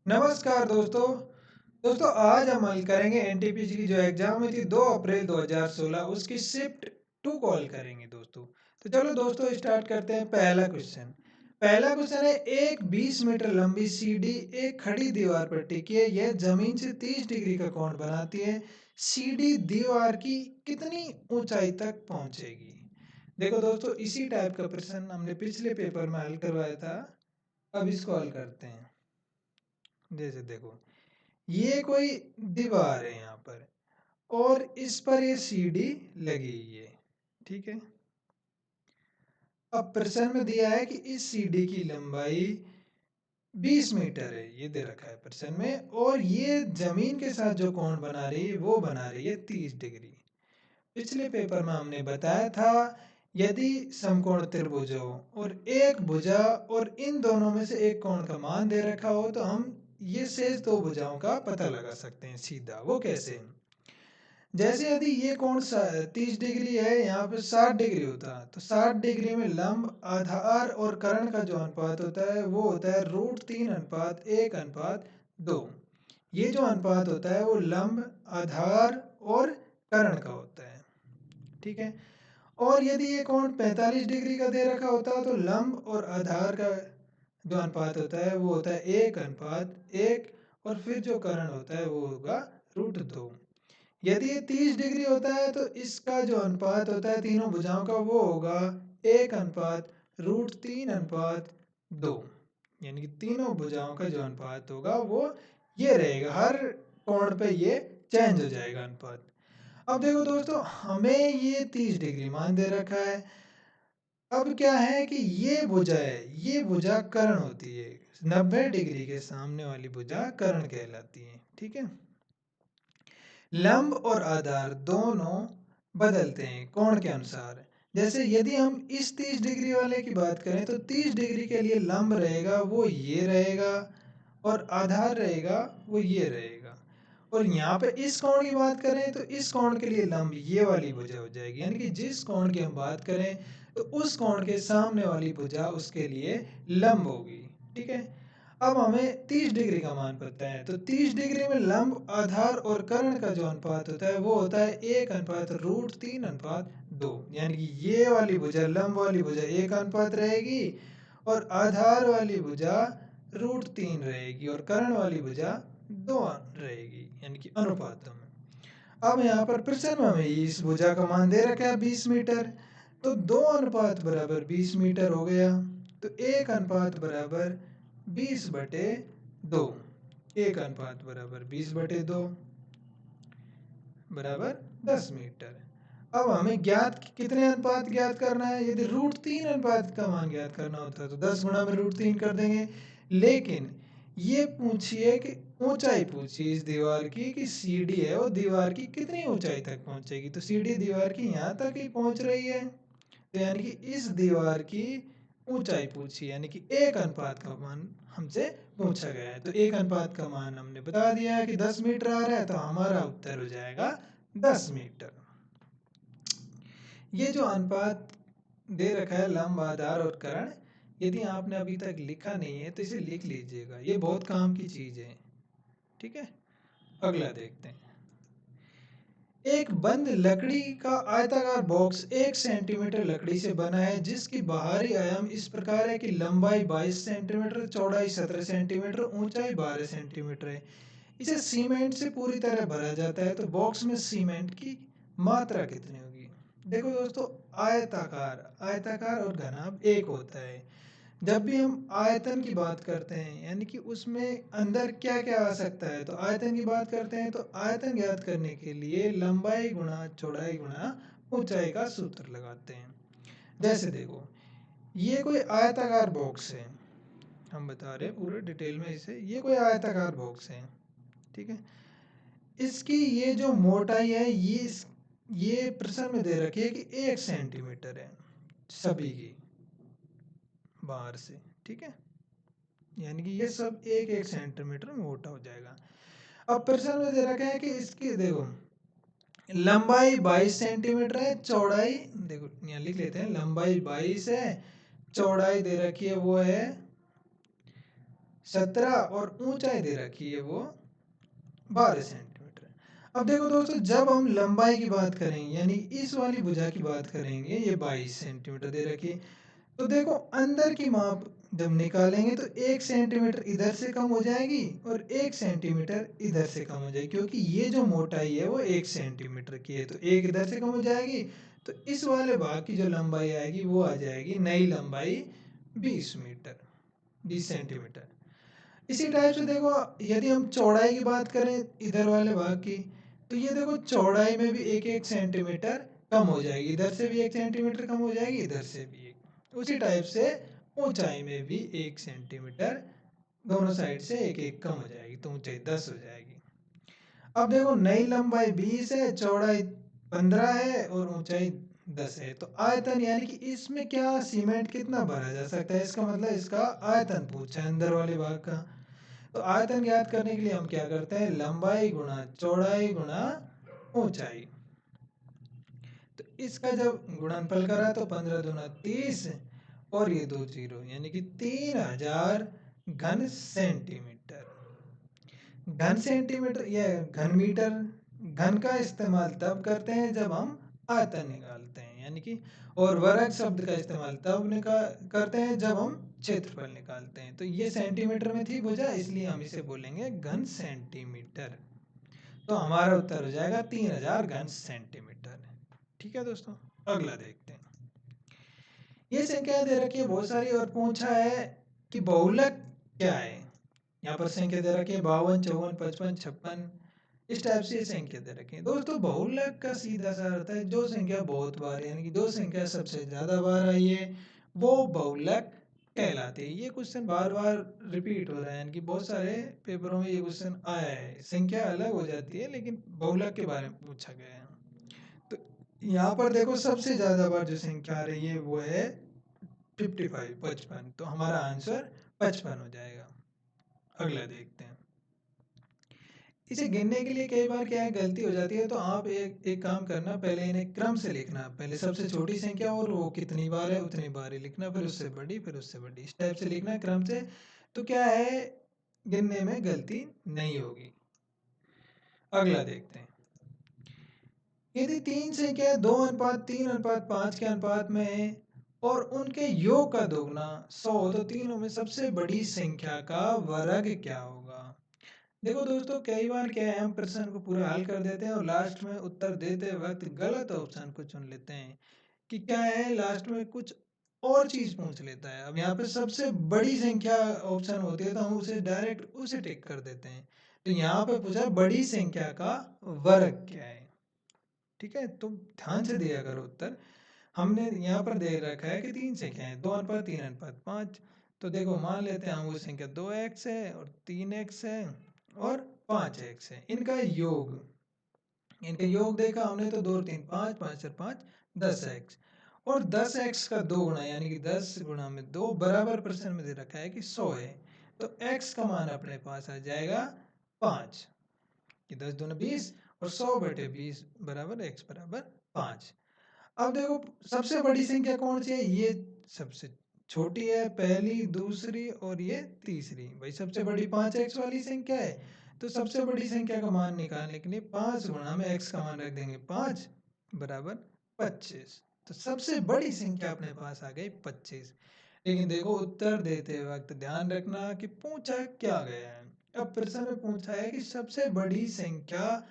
नमस्कार दोस्तों। आज हम हल करेंगे एनटीपीसी की जो एग्जाम हुई थी 2 अप्रैल 2016 उसकी शिफ्ट 2 कॉल करेंगे दोस्तों। तो चलो दोस्तों स्टार्ट करते हैं। पहला क्वेश्चन है, एक 20 मीटर लंबी सीढ़ी एक खड़ी दीवार पर टिकी है। यह जमीन से 30 डिग्री का कोण बनाती है। सीढ़ी दीवार की कितनी ऊंचाई तक पहुंचेगी? देखो दोस्तों, इसी टाइप का प्रश्न हमने पिछले पेपर में हल करवाया था। अब इसको हल करते हैं। जैसे देखो, ये कोई दीवार है यहाँ पर और इस पर ये सीढ़ी लगी हुई है। ठीक है। अब प्रश्न में दिया है कि इस सीढ़ी की लंबाई 20 मीटर है, ये दे रखा है प्रश्न में, और ये जमीन के साथ जो कोण बना रही है वो बना रही है 30 डिग्री। पिछले पेपर में हमने बताया था, यदि समकोण त्रिभुज हो और एक भुजा और इन दोनों में से एक कोण का मान दे रखा हो तो हम ये शेष दो भुजाओं का पता लगा सकते हैं सीधा। वो कैसे? जैसे यदि ये कोण 30 डिग्री है, यहाँ पे 60 डिग्री होता तो 60 डिग्री में लंब आधार और कर्ण का जो अनुपात होता है वो होता है √3:1:2। ये जो अनुपात होता है वो लंब आधार और कर्ण का होता है। ठीक है। और यदि ये कोण 45 डिग्री का दे रखा होता तो लंब और आधार का जो अनुपात होता है वो होता है 1:1, और फिर जो कर्ण होता है वो होगा √2। यदि ये 30 डिग्री होता है तो इसका जो अनुपात होता है तीनों भुजाओं का वो होगा 1:√3:2। यानी कि तीनों भुजाओं का जो अनुपात होगा वो ये रहेगा। हर कोण पे ये चेंज हो जाएगा अनुपात। अब देखो दोस्तों, हमें ये 30 डिग्री मान दे रखा है। अब क्या है कि ये भुजा है, ये भुजा कर्ण होती है। 90 डिग्री के सामने वाली भुजा कर्ण कहलाती है। ठीक है। लंब और आधार दोनों बदलते हैं कोण के अनुसार। जैसे यदि हम इस 30 डिग्री वाले की बात करें तो 30 डिग्री के लिए लंब रहेगा वो ये रहेगा, और आधार रहेगा वो ये रहेगा। और यहाँ पे इस कोण की बात करें तो इस कोण के लिए लंब ये वाली भुजा हो जाएगी। यानी कि जिस कोण की हम बात करें तो उस कोण के सामने वाली भुजा उसके लिए लंब होगी। ठीक है। अब हमें 30 डिग्री का मान पता है तो 30 डिग्री में लंब आधार और कर्ण का जो अनुपात होता है वो होता है 1:√3:2। यानी कि ये वाली भुजा, लंब वाली भुजा 1 अनुपात रहेगी और आधार वाली भुजा √3 रहेगी और कर्ण वाली भुजा 2 रहेगी, यानी कि अनुपातों में। अब यहाँ पर प्रश्न में हमें इस भुजा का मान दे रखा है 20 मीटर, तो 2:20 मीटर हो गया। तो 1:20/2, 1:20/2 बराबर 10 मीटर। अब हमें कितने अनुपात ज्ञात करना है? यदि √3 अनुपात का मान ज्ञात करना होता है तो 10 गुणा में √3 कर देंगे। लेकिन ये पूछिए कि ऊंचाई पूछिए इस दीवार की, कि सीढ़ी है वो दीवार की कितनी ऊंचाई तक पहुंचेगी। तो सीढ़ी दीवार की यहाँ तक ही पहुंच रही है, तो यानी कि इस दीवार की ऊंचाई पूछी, यानी कि 1 अनुपात का मान हमसे पूछा गया है। तो 1 अनुपात का मान हमने बता दिया है कि 10 मीटर आ रहा है, तो हमारा उत्तर हो जाएगा 10 मीटर। ये जो अनुपात दे रखा है लंब आधार और कर्ण, यदि आपने अभी तक लिखा नहीं है तो इसे लिख लीजिएगा, ये बहुत काम की चीज है। ठीक है। अगला देखते हैं। एक बंद लकड़ी का आयताकार बॉक्स 1 सेंटीमीटर लकड़ी से बना है जिसकी बाहरी आयाम इस प्रकार है कि लंबाई 22 सेंटीमीटर, चौड़ाई 17 सेंटीमीटर, ऊंचाई 12 सेंटीमीटर है। इसे सीमेंट से पूरी तरह भरा जाता है, तो बॉक्स में सीमेंट की मात्रा कितनी होगी? देखो दोस्तों, आयताकार आयताकार और घनाभ एक होता है। जब भी हम आयतन की बात करते हैं यानी कि उसमें अंदर क्या क्या आ सकता है, तो आयतन की बात करते हैं तो आयतन ज्ञात करने के लिए लंबाई गुणा चौड़ाई गुणा ऊंचाई का सूत्र लगाते हैं। जैसे देखो, ये कोई आयताकार बॉक्स है, हम बता रहे हैं पूरे डिटेल में इसे, ये कोई आयताकार बॉक्स है। ठीक है। इसकी ये जो मोटाई है ये प्रश्न में दे रखी है कि 1 सेंटीमीटर है सभी की बाहर से। ठीक है। यानी कि ये सब 1-1 सेंटीमीटर मोटा हो जाएगा। अब प्रश्न में दे रखा है कि इसकी देखो लंबाई 22 सेंटीमीटर है, चौड़ाई देखो यहाँ लिख लेते हैं, लंबाई 22 है, चौड़ाई दे रखी है वो है 17 और ऊंचाई दे रखी है वो 12 सेंटीमीटर। अब देखो दोस्तों, जब हम लंबाई की बात करेंगे यानी इस वाली भुजा की बात करेंगे, ये 22 सेंटीमीटर दे रखी है। तो देखो अंदर की माप जब निकालेंगे तो 1 सेंटीमीटर इधर से कम हो जाएगी और 1 सेंटीमीटर इधर से कम हो जाएगी, क्योंकि ये जो मोटाई है वो 1 सेंटीमीटर की है, तो एक इधर से कम हो जाएगी। तो इस वाले भाग की जो लंबाई आएगी वो आ जाएगी नई लंबाई 20 मीटर, 20 सेंटीमीटर। इसी टाइप से देखो, यदि हम चौड़ाई की बात करें इधर वाले भाग की, तो ये देखो चौड़ाई में भी एक एक सेंटीमीटर कम हो जाएगी, इधर से भी 1 सेंटीमीटर कम हो जाएगी, इधर से भी एक। उसी टाइप से ऊंचाई में भी 1 सेंटीमीटर दोनों साइड से एक एक कम हो जाएगी, तो ऊंचाई 10 हो जाएगी। अब देखो नई लंबाई 20 है, चौड़ाई 15 है और ऊंचाई 10 है, तो आयतन यानी कि इसमें क्या सीमेंट कितना भरा जा सकता है, इसका मतलब इसका आयतन पूछा है अंदर वाले भाग का। तो आयतन ज्ञात करने के लिए हम क्या करते हैं, लंबाई गुणा चौड़ाई गुणा ऊंचाई। तो इसका जब गुणनफल करा तो 15 दूना 30 और ये दो जीरो यानी कि 3000 घन सेंटीमीटर। घन सेंटीमीटर या घन मीटर, घन का इस्तेमाल तब करते हैं जब हम आयतन निकालते हैं यानी कि, और वर्ग शब्द का इस्तेमाल तब करते हैं जब हम क्षेत्रफल निकालते हैं। तो ये सेंटीमीटर में थी भुजा, इसलिए हम इसे बोलेंगे घन सेंटीमीटर। तो हमारा उत्तर हो जाएगा 3000 घन सेंटीमीटर। ठीक है दोस्तों, अगला देखते हैं। ये संख्या दे रखी है बहुत सारी और पूछा है कि बहुलक क्या है। यहाँ पर संख्या दे रखी है 52, 54, 55, 56, इस टाइप से संख्या दे रखी है। दोस्तों बहुलक का सीधा सा अर्थ है जो संख्या बहुत बार यानी कि जो संख्या सबसे ज्यादा बार आई है वो बहुलक कहलाती है। ये क्वेश्चन बार बार रिपीट हो रहा है, यानी कि बहुत सारे पेपरों में ये क्वेश्चन आया है। संख्या अलग हो जाती है लेकिन बहुलक के बारे में पूछा गया है। तो यहाँ पर देखो सबसे ज्यादा बार जो संख्या आ रही है वो है 55, 55, तो हमारा आंसर 55 हो जाएगा। अगला देखते हैं। इसे गिनने के लिए कई बार क्या है गलती हो जाती है, तो आप एक एक काम करना, पहले इन्हें क्रम से लिखना। पहले सबसे छोटी संख्या और वो कितनी बार है उतनी बार ही लिखना, फिर उससे बड़ी, फिर उससे बड़ी, इस टाइप से लिखना क्रम से। तो क्या है, गिनने में गलती नहीं होगी। अगला देखते हैं। यदि तीन संख्या 2:3:5 के अनुपात में है और उनके योग का दोगुना 100, तो तीनों में सबसे बड़ी संख्या का वर्ग क्या होगा। देखो दोस्तों, कई बार क्या है हम प्रश्न को पूरा हल कर देते हैं और लास्ट में उत्तर देते वक्त गलत ऑप्शन को चुन लेते हैं, कि क्या है लास्ट में कुछ और चीज पूछ लेता है। अब यहाँ पे सबसे बड़ी संख्या ऑप्शन होती है तो हम उसे डायरेक्ट उसे टिक कर देते हैं। तो यहाँ पे पूछा बड़ी संख्या का वर्ग क्या है। ठीक है, तो ध्यान से दिया करो उत्तर। हमने यहाँ पर दे रखा है कि तीन संख्या है 2:3:5। तो देखो मान लेते हैं हम वो संख्या 2x है और 3x है और 5x है, इनका योग देखा हमने तो 2 और 3 5, 5 और 5 10x, और 10x का दो गुना यानी कि 10 गुना में 2 बराबर प्रश्न में दे रखा है कि 100 है। तो x का मान अपने पास आ जाएगा 5, कि 10 दूना 20 और 100/20 बराबर x बराबर 5। अब देखो सबसे बड़ी संख्या कौन सी है, ये सबसे छोटी है, पहली, दूसरी और ये तीसरी। भाई सबसे बड़ी 5x वाली संख्या है, तो सबसे बड़ी संख्या का मान निकालने के लिए 5 गुणा में x का मान रख देंगे 5 बराबर 25। तो सबसे बड़ी संख्या अपने पास आ गई 25। लेकिन देखो उत्तर देते वक्त ध्यान रखना कि पूछा क्या गया है। अब प्रश्न में पूछा है कि सबसे बड़ी संख्या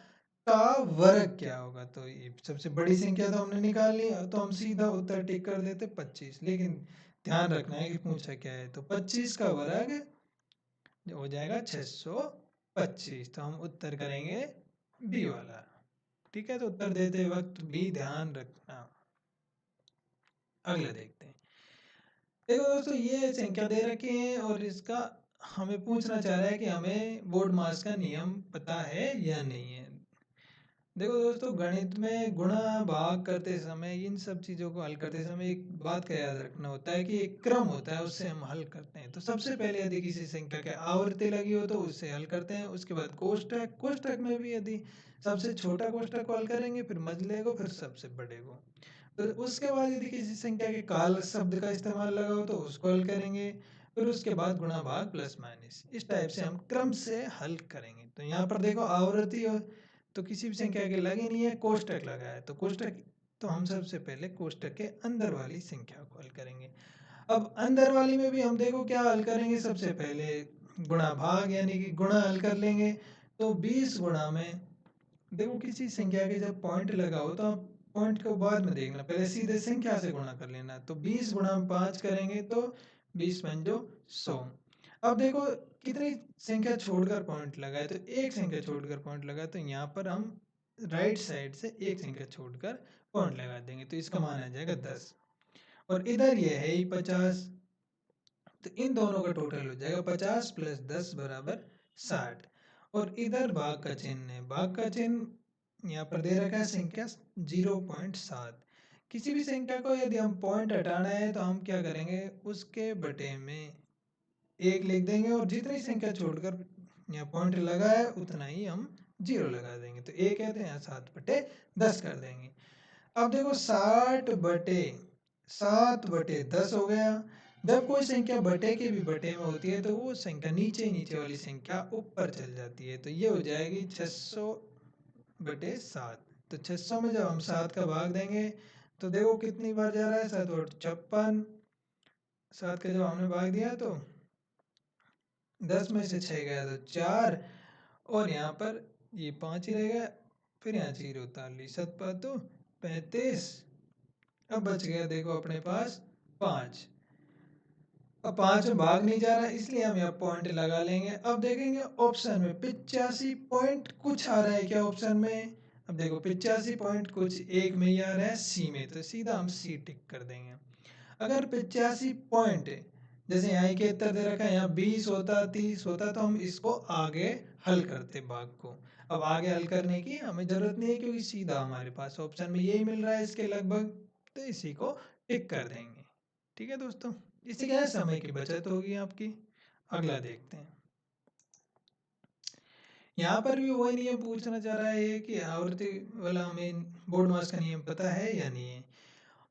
का वर्ग क्या होगा, तो ये सबसे बड़ी संख्या तो हमने निकाल ली, तो हम सीधा उत्तर टिक कर देते 25। लेकिन ध्यान रखना है कि पूछा क्या है, तो 25 का वर्ग जो हो जाएगा 625, तो हम उत्तर करेंगे बी वाला। ठीक है, तो उत्तर देते वक्त भी ध्यान रखना। अगला देखते हैं। देखो दोस्तों, ये संख्या दे रखी है और इसका हमें पूछना चाह रहा है कि हमें बोर्ड मास का नियम पता है या नहीं है। देखो दोस्तों, गणित में गुणा भाग करते समय, इन सब चीज़ों को हल करते समय एक बात का याद रखना होता है कि एक क्रम होता है, उससे हम हल करते हैं। तो सबसे पहले यदि किसी संख्या के आवर्ती लगी हो तो उससे हल करते हैं, उसके बाद कोष्टक, कोष्टक में भी यदि सबसे छोटा कोष्टक को हल करेंगे, फिर मझले को, फिर सबसे बड़े को। तो उसके बाद यदि किसी संख्या के काल शब्द का इस्तेमाल लगा हो तो उसको हल करेंगे, फिर उसके बाद गुणा भाग प्लस माइनस, इस टाइप से हम क्रम से हल करेंगे। तो यहाँ पर देखो आवृत्ति और तो किसी भी संख्या के लगे नहीं है, कोष्टक लगा है, तो कोष्टक तो हम सबसे पहले कोष्टक के अंदर वाली संख्या को हल करेंगे। अब अंदर वाली में भी हम देखो क्या हल करेंगे, सबसे पहले गुणा भाग यानी कि गुणा हल कर लेंगे। तो 20 गुणा में देखो किसी संख्या के जब पॉइंट लगा हो तो आप पॉइंट को बाद में देखना, पहले सीधे संख्या से गुणा कर लेना। तो 20 गुणा में 5 करेंगे तो 20 पंजो 100। अब देखो कितनी संख्या छोड़कर पॉइंट लगा है, तो एक संख्या छोड़कर पॉइंट लगा, तो यहाँ पर हम राइट साइड से एक संख्या छोड़कर पॉइंट लगा देंगे, तो इसका मान आ जाएगा 10। और इधर ये है ही 50, तो इन दोनों का टोटल हो जाएगा 50 प्लस 10 बराबर 60। और इधर भाग का चिन्ह है, भाग का चिन्ह यहाँ पर दे रखा है संख्या 0.7। किसी भी संख्या को यदि हम पॉइंट हटाना है तो हम क्या करेंगे, उसके बटे में एक लिख देंगे और जितनी संख्या छोड़कर यहाँ पॉइंट लगा है उतना ही हम 0 लगा देंगे। तो एक है तो यहाँ 7/10 कर देंगे। अब देखो 7/10 हो गया। जब कोई संख्या बटे के भी बटे में होती है तो वो संख्या नीचे नीचे वाली संख्या ऊपर चल जाती है, तो ये हो जाएगी 600/7। तो 600 में जब हम 7 का भाग देंगे तो देखो कितनी बार जा रहा है, 7 और 56। 7 का जब हमने भाग दिया तो 10 में से 6 गया तो 4, और यहाँ पर ये 5 ही रहेगा, फिर यहाँ 0 43 7 तो 35। अब बच गया देखो अपने पास 5। अब 5 में भाग नहीं जा रहा इसलिए हम यहाँ पॉइंट लगा लेंगे। अब देखेंगे ऑप्शन में 85 पॉइंट कुछ आ रहा है क्या ऑप्शन में। अब देखो 85 पॉइंट कुछ एक में ही आ रहा है सी में, तो सीधा हम सी टिक कर देंगे। अगर 85 पॉइंट जैसे यहाँ 71 दे रखा है, यहाँ 20 होता 30 होता तो हम इसको आगे हल करते भाग को। अब आगे हल करने की हमें जरूरत नहीं है क्योंकि सीधा हमारे पास ऑप्शन में यही मिल रहा है इसके लगभग, तो इसी को टिक कर देंगे। ठीक है दोस्तों, इससे क्या है समय की बचत होगी आपकी। अगला देखते हैं। यहाँ पर भी वही नियम पूछना चाह रहा है कि आवर्ती वाला हमें बोर्ड मास का नियम पता है या नहीं है।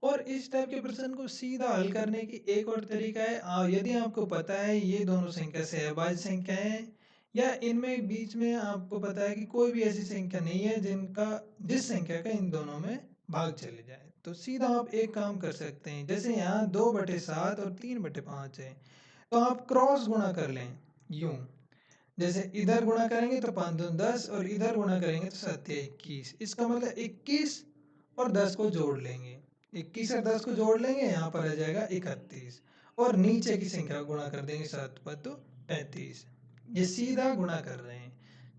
और इस टाइप के प्रश्न को सीधा हल करने की एक और तरीका है, यदि आपको पता है ये दोनों संख्या सहभाज्य संख्या है या इनमें बीच में आपको पता है कि कोई भी ऐसी संख्या नहीं है जिस संख्या का इन दोनों में भाग चले जाए, तो सीधा आप एक काम कर सकते हैं। जैसे यहाँ 2/7 और 3/5 है, तो आप क्रॉस गुणा कर लें यूं। जैसे इधर गुणा करेंगे तो 5 दूनी 10 और इधर गुणा करेंगे तो 7 या 21। इसका मतलब 21 और 10 को जोड़ लेंगे, 21 और 10 को जोड़ लेंगे, यहाँ पर आ जाएगा 31। और नीचे की संख्या को गुणा कर देंगे, 7 5 तो 35। ये सीधा गुणा कर रहे हैं,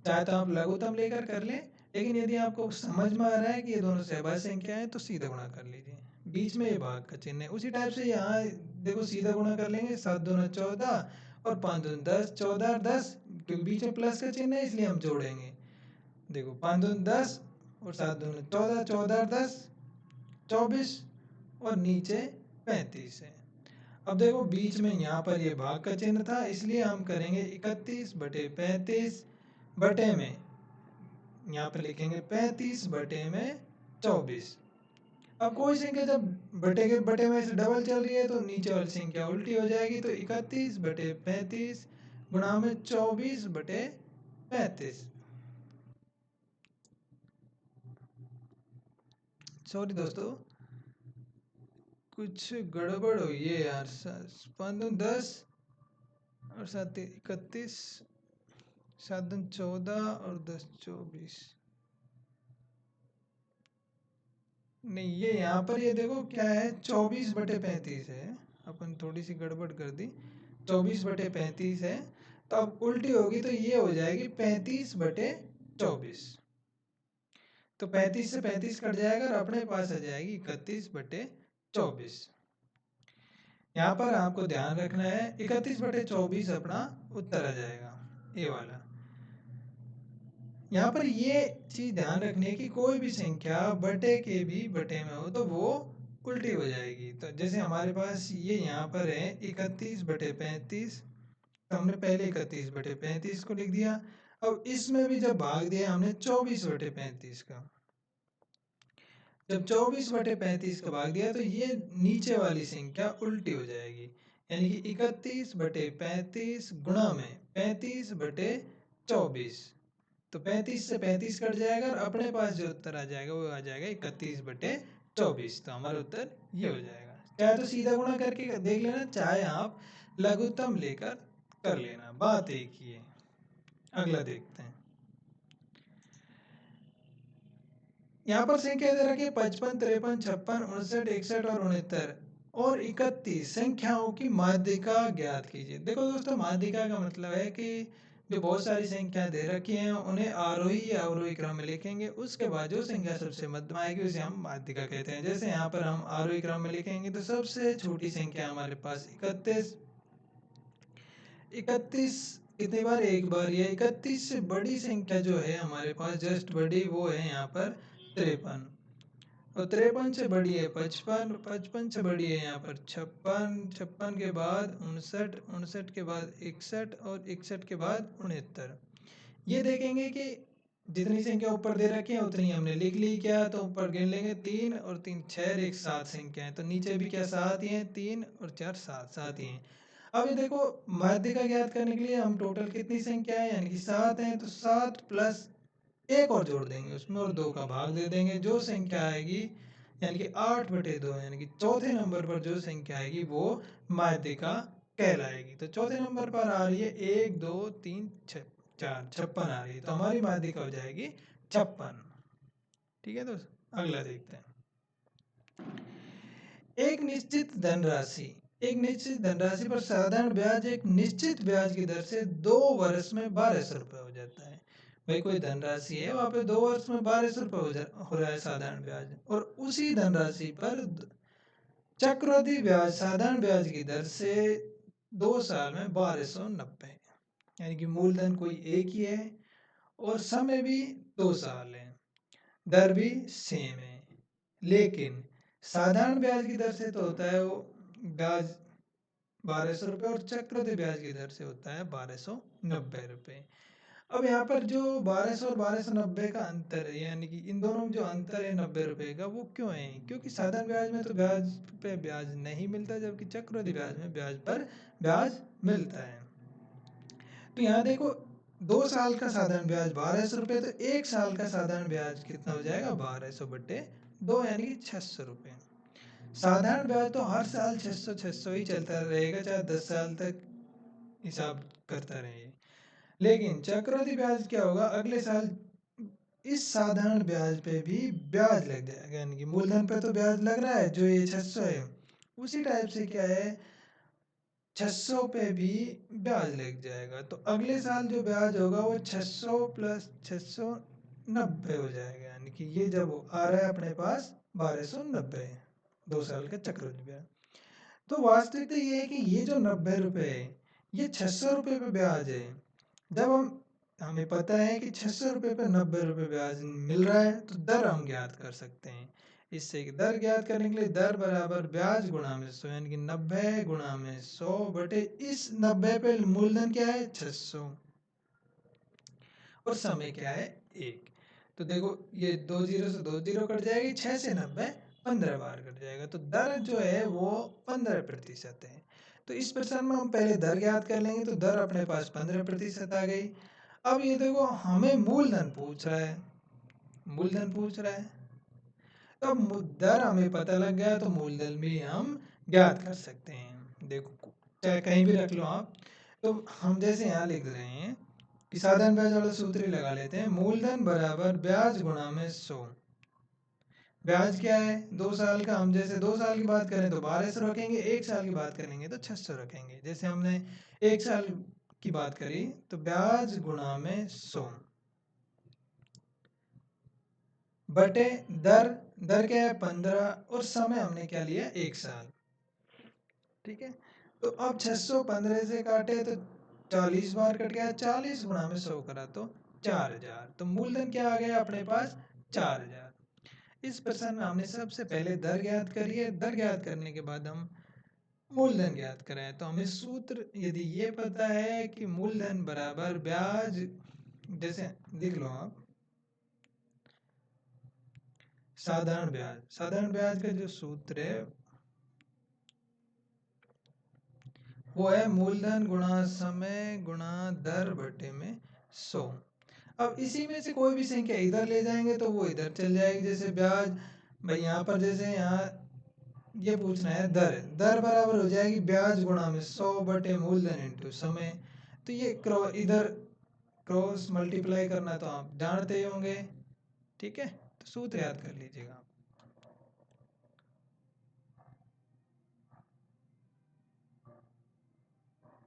चाहे तो आप लघुत्तम लेकर कर लें, लेकिन यदि आपको समझ में आ रहा है कि ये दोनों सहभाज्य संख्या है तो सीधा गुणा कर लीजिए। बीच में ये भाग का चिन्ह है, उसी टाइप से यहाँ देखो सीधा गुणा कर लेंगे, 7 दूना 14 और 5 दूनी 10, 14 और 10 क्योंकि बीच में प्लस का चिन्ह है इसलिए हम जोड़ेंगे। देखो 5 दूनी 10 और 7 दूनी 14, 14 और 10 24 और नीचे 35 है। अब देखो बीच में यहाँ पर ये भाग का चिन्ह था इसलिए हम करेंगे 31/35 बटे में, यहाँ पर लिखेंगे 35/24। अब कोई संख्या जब बटे के बटे में से डबल चल रही है तो नीचे वाली संख्या उल्टी हो जाएगी, तो 31/35 गुणा में 24/35। सॉरी दोस्तों, कुछ गड़बड़ हुई है यार। 5 दूनी 10 और 7 31, 7 दूनी 14 और 10 24। नहीं, ये यहाँ पर ये देखो क्या है, 24/35 है। अपन थोड़ी सी गड़बड़ कर दी, 24/35 है, तो अब उल्टी होगी तो ये हो जाएगी 35/24। तो 35 से 35 कट जाएगा और अपने पास आ जाएगी 31/24। यहाँ पर आपको ध्यान रखना है 31/24 अपना उत्तर आ जाएगा, ये वाला। यहाँ पर ये चीज ध्यान रखने की, कोई भी संख्या बटे के भी बटे में हो तो वो उल्टी हो जाएगी। तो जैसे हमारे पास ये यहाँ पर है 31/35, तो हमने पहले 31/35 को लिख दिया। अब इसमें भी जब भाग दिया हमने 24/35 का, जब 24/35 का भाग दिया तो ये नीचे वाली संख्या उल्टी हो जाएगी, यानी कि 31/35 गुणा में 35/24। तो 35 से 35 कट जाएगा और अपने पास जो उत्तर आ जाएगा वो आ जाएगा 31/24। तो हमारा उत्तर ये हो जाएगा। चाहे तो सीधा गुणा करके देख लेना, चाहे आप लघुत्तम लेकर कर लेना, बात एक ही है। अगला देखते हैं। यहाँ पर संख्या दे रखी है 55, 53, 56, 59, 61 और 69 और 31 संख्याओं की माध्यिका ज्ञात कीजिए। देखो दोस्तों, माध्यिका का मतलब है कि जो बहुत सारी संख्या दे रखी हैं उन्हें आरोही या अवरोही क्रम में लिखेंगे, उसके बाद जो संख्या सबसे मध्य में आएगी उसे हम माध्यिका कहते हैं। जैसे यहाँ पर हम आरोही क्रम में लिखेंगे तो सबसे छोटी संख्या हमारे पास 31। 31 कितनी बार? एक बार। ये 31 से बड़ी संख्या जो है हमारे पास जस्ट बड़ी, वो है यहाँ पर 53। और 53 से बड़ी है 55, 55 से बड़ी है यहाँ पर 56, 56 के बाद 59, 59 के बाद 61 और 61 के बाद 69। ये देखेंगे कि जितनी संख्या ऊपर दे रखी है उतनी हमने लिख ली। क्या? तो ऊपर गिन लेंगे 3 और 3 6, एक 7 संख्या है, तो नीचे भी क्या 7 ही है, 3 और 4 7, 7 ही है। अब ये देखो, माध्यिका ज्ञात करने के लिए हम टोटल कितनी संख्या है यानी कि 7 है, तो 7 प्लस एक और जोड़ देंगे उसमें और 2 का भाग दे देंगे। जो संख्या आएगी यानी कि 8/2, यानी कि चौथे नंबर पर जो संख्या आएगी वो माध्यिका कहलाएगी। तो चौथे नंबर पर आ रही है 1 2 3 4 56 आ रही है, तो हमारी माध्यिका हो जाएगी 56। ठीक है दोस्त, अगला देखते हैं। एक निश्चित धनराशि एक निश्चित धनराशि पर साधारण ब्याज एक निश्चित ब्याज की दर से 2 वर्ष में 1200 रुपये हो जाता है। भाई कोई धनराशि है, वहां पे 2 वर्ष में 1200 रुपये हो रहा है साधारण ब्याज, और उसी धनराशि पर चक्रवृद्धि ब्याज साधारण ब्याज की दर से 2 साल में 1290, यानी कि मूलधन कोई एक ही है और समय भी 2 साल है, दर भी सेम है, लेकिन साधारण ब्याज की दर से तो होता है वो ब्याज 1200 रुपये और चक्रवृद्धि ब्याज की दर से होता है 1290 रुपये। अब यहाँ पर जो 1200 और 1290 का अंतर है, यानी कि इन दोनों में जो अंतर है 90 रुपये का, वो क्यों है? क्योंकि साधारण ब्याज में तो ब्याज पे ब्याज नहीं मिलता, जबकि चक्रवृद्धि ब्याज में ब्याज पर ब्याज मिलता है। तो यहाँ देखो, 2 साल का साधारण ब्याज 1200 रुपये, तो 1 साल का साधारण ब्याज कितना हो जाएगा? 1200/2, यानी कि 600 रुपये। साधारण ब्याज तो हर साल 600 ही चलता रहेगा, चाहे 10 साल तक हिसाब करता रहे। लेकिन चक्रवृद्धि ब्याज क्या होगा? अगले साल इस साधारण ब्याज पे भी ब्याज लग जाएगा, यानी कि मूलधन पे तो ब्याज लग रहा है जो ये 600 है, उसी टाइप से क्या है 600 पे भी ब्याज लग जाएगा। तो अगले साल जो ब्याज होगा वो 600 प्लस 690 हो जाएगा, यानी कि ये जब आ रहा है अपने पास 1290, 2 साल का चक्रवृद्धि ब्याज। तो वास्तविकता ये है कि ये जो 90 रुपये है ये 600 रुपये पे ब्याज है। जब हमें पता है कि 600 रुपये पे 90 रुपये ब्याज मिल रहा है, तो दर हम ज्ञात कर सकते हैं। इससे कि दर ज्ञात करने के लिए दर बराबर ब्याज गुणा में 100, यानी कि 90 गुणा में 100 बटे इस 90 पे मूलधन क्या है 600 और समय क्या है 1। तो देखो ये 2 जीरो से 2 जीरो कट जाएगी, 6 से 90 15 बार कट जाएगा, तो दर जो है वो 15% है। तो इस प्रश्न में हम पहले दर ज्ञात कर लेंगे, तो दर अपने पास 15% आ गई। अब ये देखो हमें मूलधन पूछ रहा है, मूलधन पूछ रहा है, तो अब दर हमें पता लग गया तो मूलधन भी हम ज्ञात कर सकते हैं। देखो चाहे कहीं भी रख लो आप, तो हम जैसे यहाँ लिख रहे हैं कि साधारण ब्याज वाला सूत्र ही लगा लेते हैं, मूलधन बराबर ब्याज गुणा में 100। ब्याज क्या है 2 साल का, हम जैसे 2 साल की बात करें तो 1200 रखेंगे, 1 साल की बात करेंगे तो 600 रखेंगे। जैसे हमने 1 साल की बात करी तो ब्याज गुणा में 100 बटे दर, दर क्या है 15 और समय हमने क्या लिया 1 साल। ठीक है, तो अब 600 15 से काटे तो 40 बार कट गया, 40 गुणा में 100 करा तो 4000। तो मूलधन क्या आ गया अपने पास 4000। इस प्रश्न में हमने सबसे पहले दर ज्ञात करी है, दर ज्ञात करने के बाद हम मूलधन ज्ञात कराए। तो हमें सूत्र यदि ये पता है कि मूलधन बराबर ब्याज, जैसे लिख लो आप साधारण ब्याज, साधारण ब्याज का जो सूत्र है वो है मूलधन गुणा समय गुणा दर बटे में 100। अब इसी में से कोई भी संख्या इधर ले जाएंगे तो वो इधर चल जाएगी। जैसे ब्याज, भाई यहाँ पर जैसे यहाँ ये पूछना है दर, दर बराबर हो जाएगी ब्याज गुणा में 100 बटे मूलधन इंटू समय। तो ये इधर क्रॉस मल्टीप्लाई करना तो आप जानते ही होंगे, ठीक है। तो सूत्र याद कर लीजिएगा आप।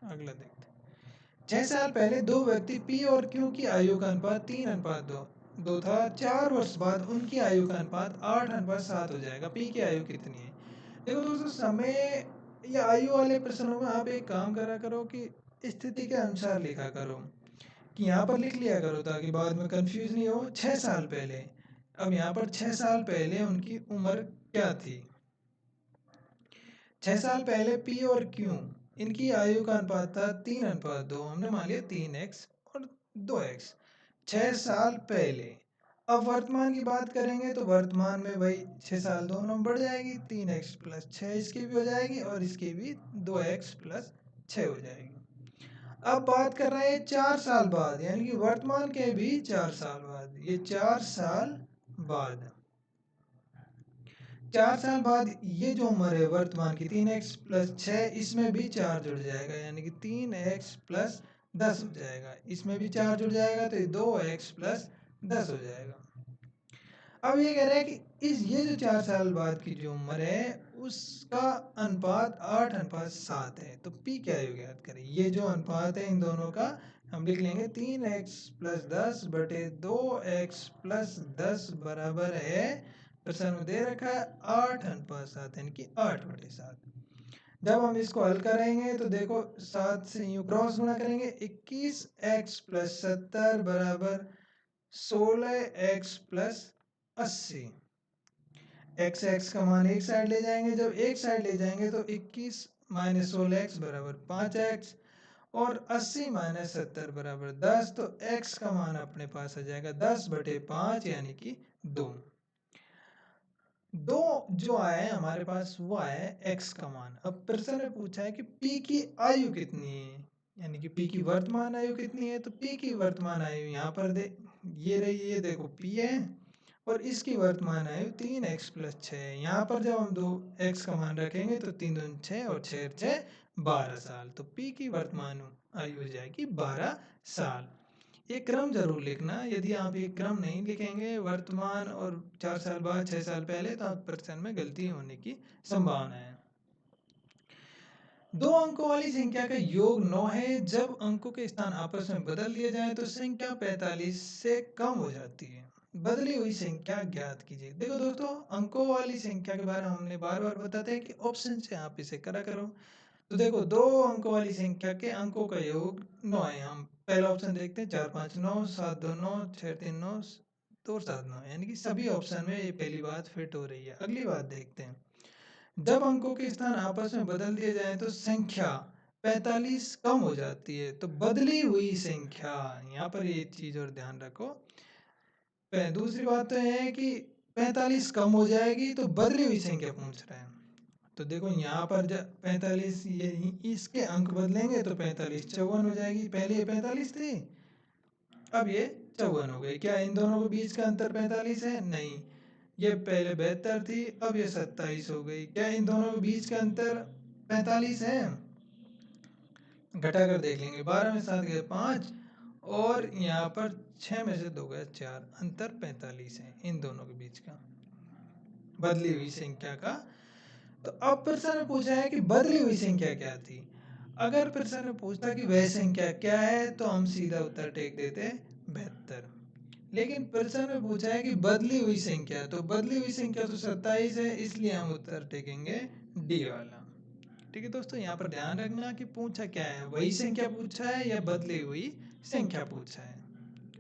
अगला देखते हैं। 6 साल पहले दो व्यक्ति पी और क्यू की आयु का अनुपात 3:2 था। 4 वर्ष बाद उनकी आयु का अनुपात 8:7 हो जाएगा। पी की आयु कितनी है? देखो दोस्तों, समय या आयु वाले प्रश्नों में आप एक काम करा करो कि स्थिति के अनुसार लिखा करो, कि यहाँ पर लिख लिया करो ताकि बाद में कंफ्यूज नहीं हो। 6 साल पहले, अब यहाँ पर 6 साल पहले उनकी उम्र क्या थी? 6 साल पहले पी और क्यू, इनकी आयु का अनुपात था 3:2। हमने मान लिया 3x और 2x। 6 साल पहले। अब वर्तमान की बात करेंगे तो वर्तमान में भाई 6 साल दोनों में बढ़ जाएगी, 3x प्लस 6 इसकी भी हो जाएगी और इसकी भी 2x प्लस 6 हो जाएगी। अब बात कर रहे हैं 4 साल बाद, यानी कि वर्तमान के भी 4 साल बाद। ये 4 साल बाद, 4 साल बाद ये जो उम्र है वर्तमान की 3x प्लस 6, इसमें भी 4 जुड़ जाएगा, यानी कि 3x प्लस 10 हो जाएगा। इसमें भी 4 जुड़ जाएगा तो ये 2x प्लस 10 हो जाएगा। अब ये कह रहे हैं कि ये जो 4 साल बाद की जो उम्र है उसका अनुपात 8:7 है। तो पी क्या है याद करें, ये जो अनुपात है इन दोनों का हम लिख लेंगे 3x प्लस 10 बटे 2x प्लस 10 बराबर है, प्रश्न में दे रखा है 8:7, यानी कि 8/7। जब हम इसको हल करेंगे तो देखो 7 से यूं क्रॉस गुणा करेंगे, 21x प्लस 70 बराबर 16x प्लस 80। x x का मान एक साइड ले जाएंगे, जब एक साइड ले जाएंगे तो 21 माइनस 16x बराबर 5x और 80 माइनस 70 बराबर 10। तो x का मान अपने पास आ जाएगा 10/5, यानी कि 2। दो जो आया है हमारे पास वो आया है x का मान। अब प्रश्न ने पूछा है कि p की आयु कितनी है, यानी कि p की वर्तमान आयु कितनी है। तो p की वर्तमान आयु यहाँ पर ये रही, ये देखो p है और इसकी वर्तमान आयु 3x प्लस 6 है। यहाँ पर जब हम 2x का मान रखेंगे तो 3 दूनी 6 और 6 6 12 साल। तो p की वर्तमान आयु हो जाएगी 12 साल। ये क्रम जरूर लिखना, यदि आप ये क्रम नहीं लिखेंगे वर्तमान और 4 साल बाद 6 साल पहले, तो आप प्रश्न में गलती होने की संभावना है। 2 अंकों वाली संख्या का योग 9 है। जब अंकों के स्थान आपस में बदल दिए जाएं तो संख्या 45 से कम हो जाती है। बदली हुई संख्या ज्ञात कीजिए। देखो दोस्तों, अंकों वाली संख्या के बारे में हमने बार बार बताते हैं कि ऑप्शन से आप इसे करा करो। तो देखो 2 अंकों वाली संख्या के अंकों का योग 9 है। हम पहला ऑप्शन देखते हैं, 4 5 9, 7 2 9, 6 3 9, 2 7 9, यानी कि सभी ऑप्शन में ये पहली बात फिट हो रही है। अगली बात देखते हैं, जब अंकों के स्थान आपस में बदल दिए जाएं तो संख्या 45 कम हो जाती है। तो बदली हुई संख्या, यहाँ पर ये चीज और ध्यान रखो। दूसरी बात तो यह है कि 45 कम हो जाएगी, तो बदली हुई संख्या पूछ रहा है। तो देखो यहाँ पर जब 45 ये इसके अंक बदलेंगे तो 45 54 हो जाएगी। पहले ये 45 थी, अब ये 54 हो गई। क्या इन दोनों के बीच का अंतर 45 है? नहीं। ये पहले 72 थी, अब ये 27 हो गई। क्या इन दोनों के बीच का अंतर 45 है? घटा कर देख लेंगे, 12 में 7 गए 5 और यहाँ पर 6 में से 2 गए 4, अंतर 45 है इन दोनों के बीच का, बदली हुई संख्या का। तो अब प्रश्न ने पूछा है कि बदली हुई संख्या क्या थी। अगर प्रश्न ने पूछता कि वह संख्या क्या है तो हम सीधा उत्तर टेक देते 72। लेकिन प्रश्न ने पूछा है कि बदली हुई संख्या, तो बदली हुई संख्या तो 27 है, इसलिए हम उत्तर टेकेंगे डी वाला। ठीक है दोस्तों, यहाँ पर ध्यान रखना कि पूछा क्या है, वही संख्या पूछा है या बदली हुई संख्या पूछा है।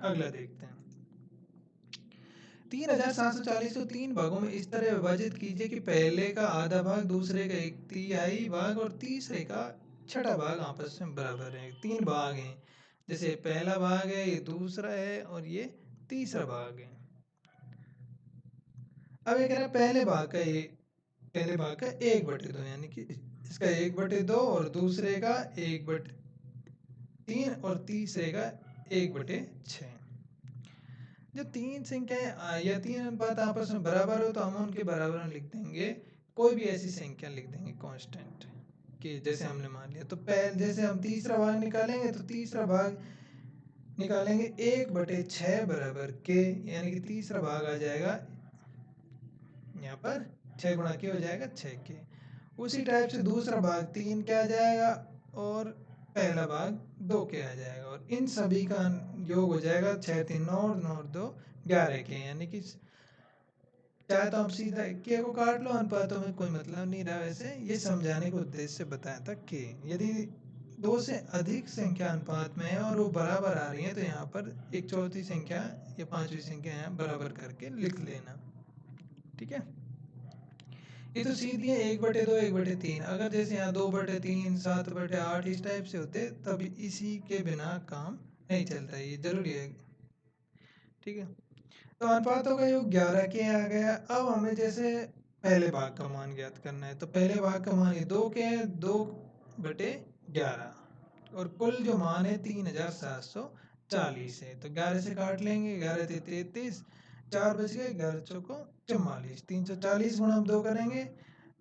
अगला देखते हैं, 3740 को 3 भागों में इस तरह विभाजित कीजिए कि पहले का आधा भाग दूसरे का 1/3 भाग और तीसरे का 6वां भाग आपस में बराबर है। 3 भाग हैं, जैसे पहला भाग है, ये दूसरा है और ये तीसरा भाग है। अब ये कह रहा है पहले भाग का 1/2, यानी कि इसका 1/2 और दूसरे का 1/3 और तीसरे का 1/6। जो तीन संख्याएं या तीन अनुपात आपस में बराबर हो तो हम उनके बराबर में लिख देंगे कोई भी ऐसी संख्या लिख देंगे कांस्टेंट कि जैसे हमने मान लिया। तो पहले जैसे हम तीसरा भाग निकालेंगे तो तीसरा भाग निकालेंगे 1/6 बराबर के, यानी कि तीसरा भाग आ जाएगा यहाँ पर 6 गुणा के हो जाएगा 6 के। उसी टाइप से दूसरा भाग 3 के आ जाएगा और पहला भाग 2 के आ जाएगा और इन सभी का योग हो जाएगा 6 3 9 और 9 2 11 के। यानी कि चाहे तो आप सीधा के को काट लो, अनुपातों में कोई मतलब नहीं रहा। वैसे ये समझाने के उद्देश्य से बताया था कि यदि दो से अधिक संख्या अनुपात में है और वो बराबर आ रही है तो यहाँ पर एक चौथी संख्या या पांचवी संख्या यहाँ बराबर करके लिख लेना। ठीक है, ये तो सीधी है 1/2 1/3। अगर जैसे यहाँ 2/3 7/8 इस टाइप से होते तब इसी के बिना काम नहीं चलता, ये जरूरी है। ठीक है, तो अनुपातों का योग 11 के आ गया। अब हमें जैसे पहले भाग का मान ज्ञात करना है तो पहले भाग का मान 2 के है, 2/11 और कुल जो मान है 3740 है। तो 11 से काट लेंगे, 11 × 33, 4 बच गए, 11 चौको 44, 340 गुणा हम 2 करेंगे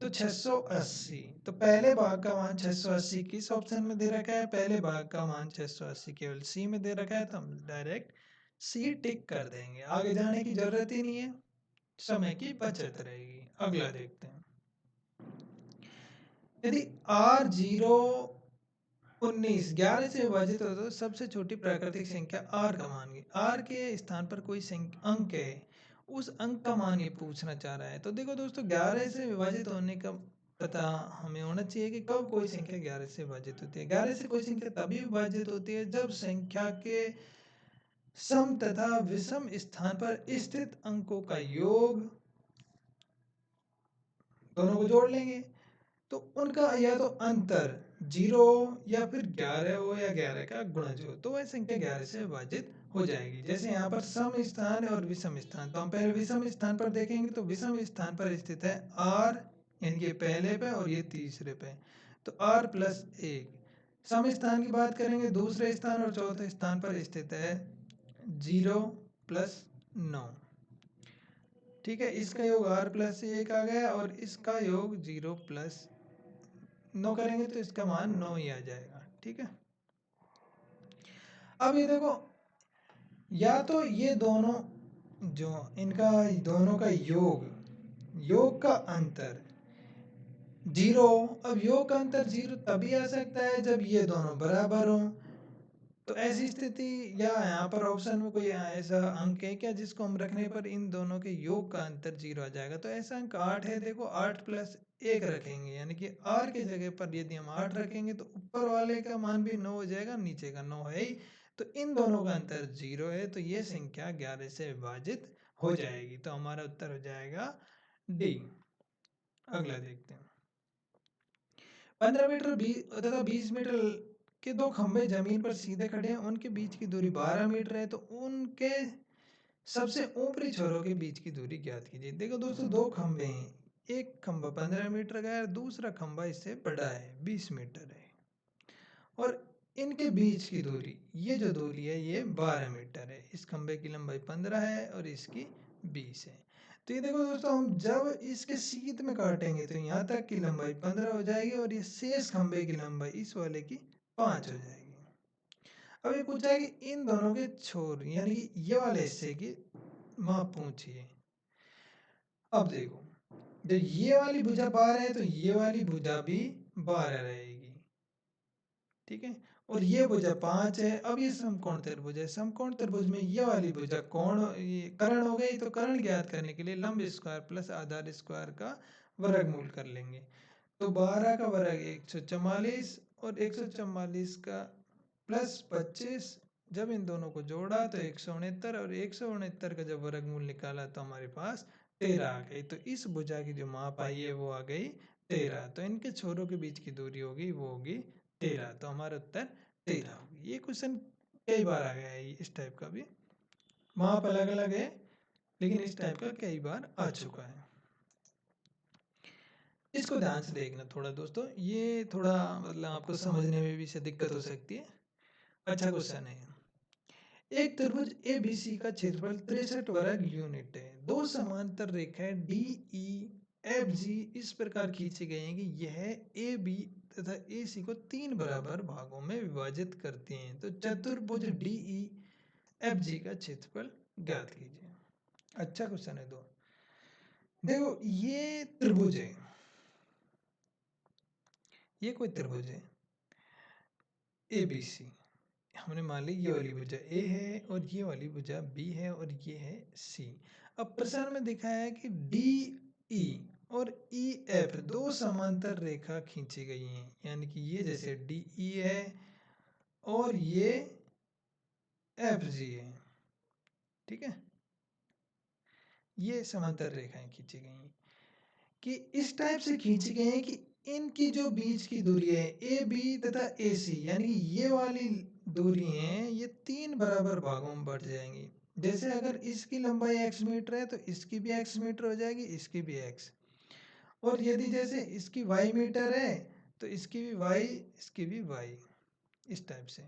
तो 680। तो पहले भाग का मान 680 किस ऑप्शन में दे रखा है? पहले भाग का मान 680 केवल सी में दे रखा है तो हम डायरेक्ट सी टिक कर देंगे, आगे जाने की जरूरत ही नहीं है, समय की बचत रहेगी। अगला देखते हैं, यदि R019 11 से विभाजित हो तो सबसे छोटी प्राकृतिक संख्या R का मान है। R के स्थान पर कोई अंक है, उस अंक का मान ये पूछना चाह रहा है। तो देखो दोस्तों, 11 से विभाजित होने का पता हमें होना चाहिए कि कब कोई संख्या 11 से विभाजित होती है। 11 से कोई संख्या तभी विभाजित होती है जब संख्या के सम तथा विषम स्थान पर स्थित अंकों का योग, दोनों को जोड़ लेंगे तो उनका या तो अंतर 0 या फिर 11 हो या 11 का गुणज हो तो वह संख्या 11 से विभाजित हो जाएगी। जैसे यहाँ पर सम स्थान है और विषम स्थान, तो हम पहले विषम स्थान पर देखेंगे तो विषम स्थान पर स्थित है R, यानी कि पहले पे और ये तीसरे पे, तो R+1। सम स्थान की बात करेंगे दूसरे स्थान और चौथे स्थान पर स्थित है 0+9। ठीक है, इसका योग R+1 आ गया और इसका योग 0+9 करेंगे तो इसका मान 9 ही आ जाएगा। ठीक है, अब ये देखो, या तो ये दोनों जो इनका दोनों का योग का अंतर 0, अब योग का अंतर 0 तभी आ सकता है जब ये दोनों बराबर हों। तो ऐसी स्थिति या यहाँ पर ऑप्शन में कोई ऐसा अंक है क्या जिसको हम रखने पर इन दोनों के योग का अंतर 0 आ जाएगा? तो ऐसा अंक 8 है। देखो 8+1 रखेंगे, यानी कि R के जगह पर यदि हम 8 रखेंगे तो ऊपर वाले का मान भी 9 हो जाएगा, नीचे का 9 है ही, तो इन दोनों का अंतर 0 है तो ये संख्या 11 से विभाजित हो जाएगी। तो हमारा उत्तर हो जाएगा डी। अगला देखते हैं, 15 मीटर तथा 20 मीटर के दो खंभे जमीन पर सीधे खड़े हैं, उनके बीच की दूरी 12 मीटर है, तो उनके सबसे ऊपरी छोरों के बीच की दूरी ज्ञात कीजिए। देखो दोस्तों, दो खंभे हैं, एक खंभा 15 मीटर का है, दूसरा खंभा इससे बड़ा है 20 मीटर है, और इनके बीच की दूरी, ये जो दूरी है ये 12 मीटर है। इस खंभे की लंबाई 15 है और इसकी 20 है। तो ये देखो दोस्तों, हम जब इसके सीध में काटेंगे तो यहाँ तक की लंबाई 15 हो जाएगी और ये शेष खंभे की लंबाई इस वाले की 5 हो जाएगी। अब ये पूछा है कि इन दोनों के छोर यानी कि ये वाले हिस्से की माप पूछिए। अब देखो, जब ये वाली भुजा 12 है तो ये वाली भुजा भी 12 रहेगी। ठीक है, और ये भुजा 5 है। अब ये समकोण त्रिभुज है, समकोण त्रिभुज में ये वाली भुजा कोण, ये कर्ण हो गई, तो कर्ण ज्ञात करने के लिए लंब स्क्वायर प्लस आधार स्क्वायर का वर्गमूल कर लेंगे। तो 12 का वर्ग 144 और 144 का प्लस 25, जब इन दोनों को जोड़ा तो 169, और 169 का जब वर्गमूल निकाला तो हमारे पास 13 आ गई। तो इस भुजा की जो माप आई है वो आ गई 13, तो इनके छोरों के बीच की दूरी होगी वो होगी 13, तो हमारा उत्तर 13 होगी। ये क्वेश्चन कई बार आ गया है, इस टाइप का भी, माप अलग अलग है लेकिन इस टाइप का कई बार आ चुका है। इसको ध्यान से देखना थोड़ा दोस्तों, ये थोड़ा मतलब आपको समझने में भी से दिक्कत हो सकती है। अच्छा क्वेश्चन है। एक त्रिभुज ए बी सी का क्षेत्रफल 63 वर्ग यूनिट है। दो समांतर रेखाएं डी ई एफ जी इस प्रकार खींची गई हैं कि यह ए बी तथा ए सी को 3 बराबर भागों में विभाजित करती हैं। तो चतुर्भुज डी ई एफ जी का क्षेत्रफल ज्ञात कीजिए। अच्छा क्वेश्चन है। दो देखो, ये त्रिभुज है, ये कोई त्रिभुज है ए बी सी। हमने मान ली ये वाली भुजा ए है और ये वाली भुजा बी है और ये है सी। अब प्रश्न में दिखाया है कि डी ई और ई एफ दो समांतर रेखा खींची गई हैं, यानी कि ये जैसे डी ई है और ये एफ जी है, ठीक है। ये समांतर रेखाएं खींची गई हैं कि इस टाइप से खींची गई हैं कि इनकी जो बीच की दूरी है ए बी तथा ए सी, यानी कि ये वाली दूरी है, ये 3 बराबर भागों में बढ़ जाएंगी। जैसे अगर इसकी लंबाई x मीटर है तो इसकी भी x मीटर हो जाएगी, इसकी भी x। और यदि जैसे इसकी y मीटर है तो इसकी भी y, इसकी भी y, इस टाइप से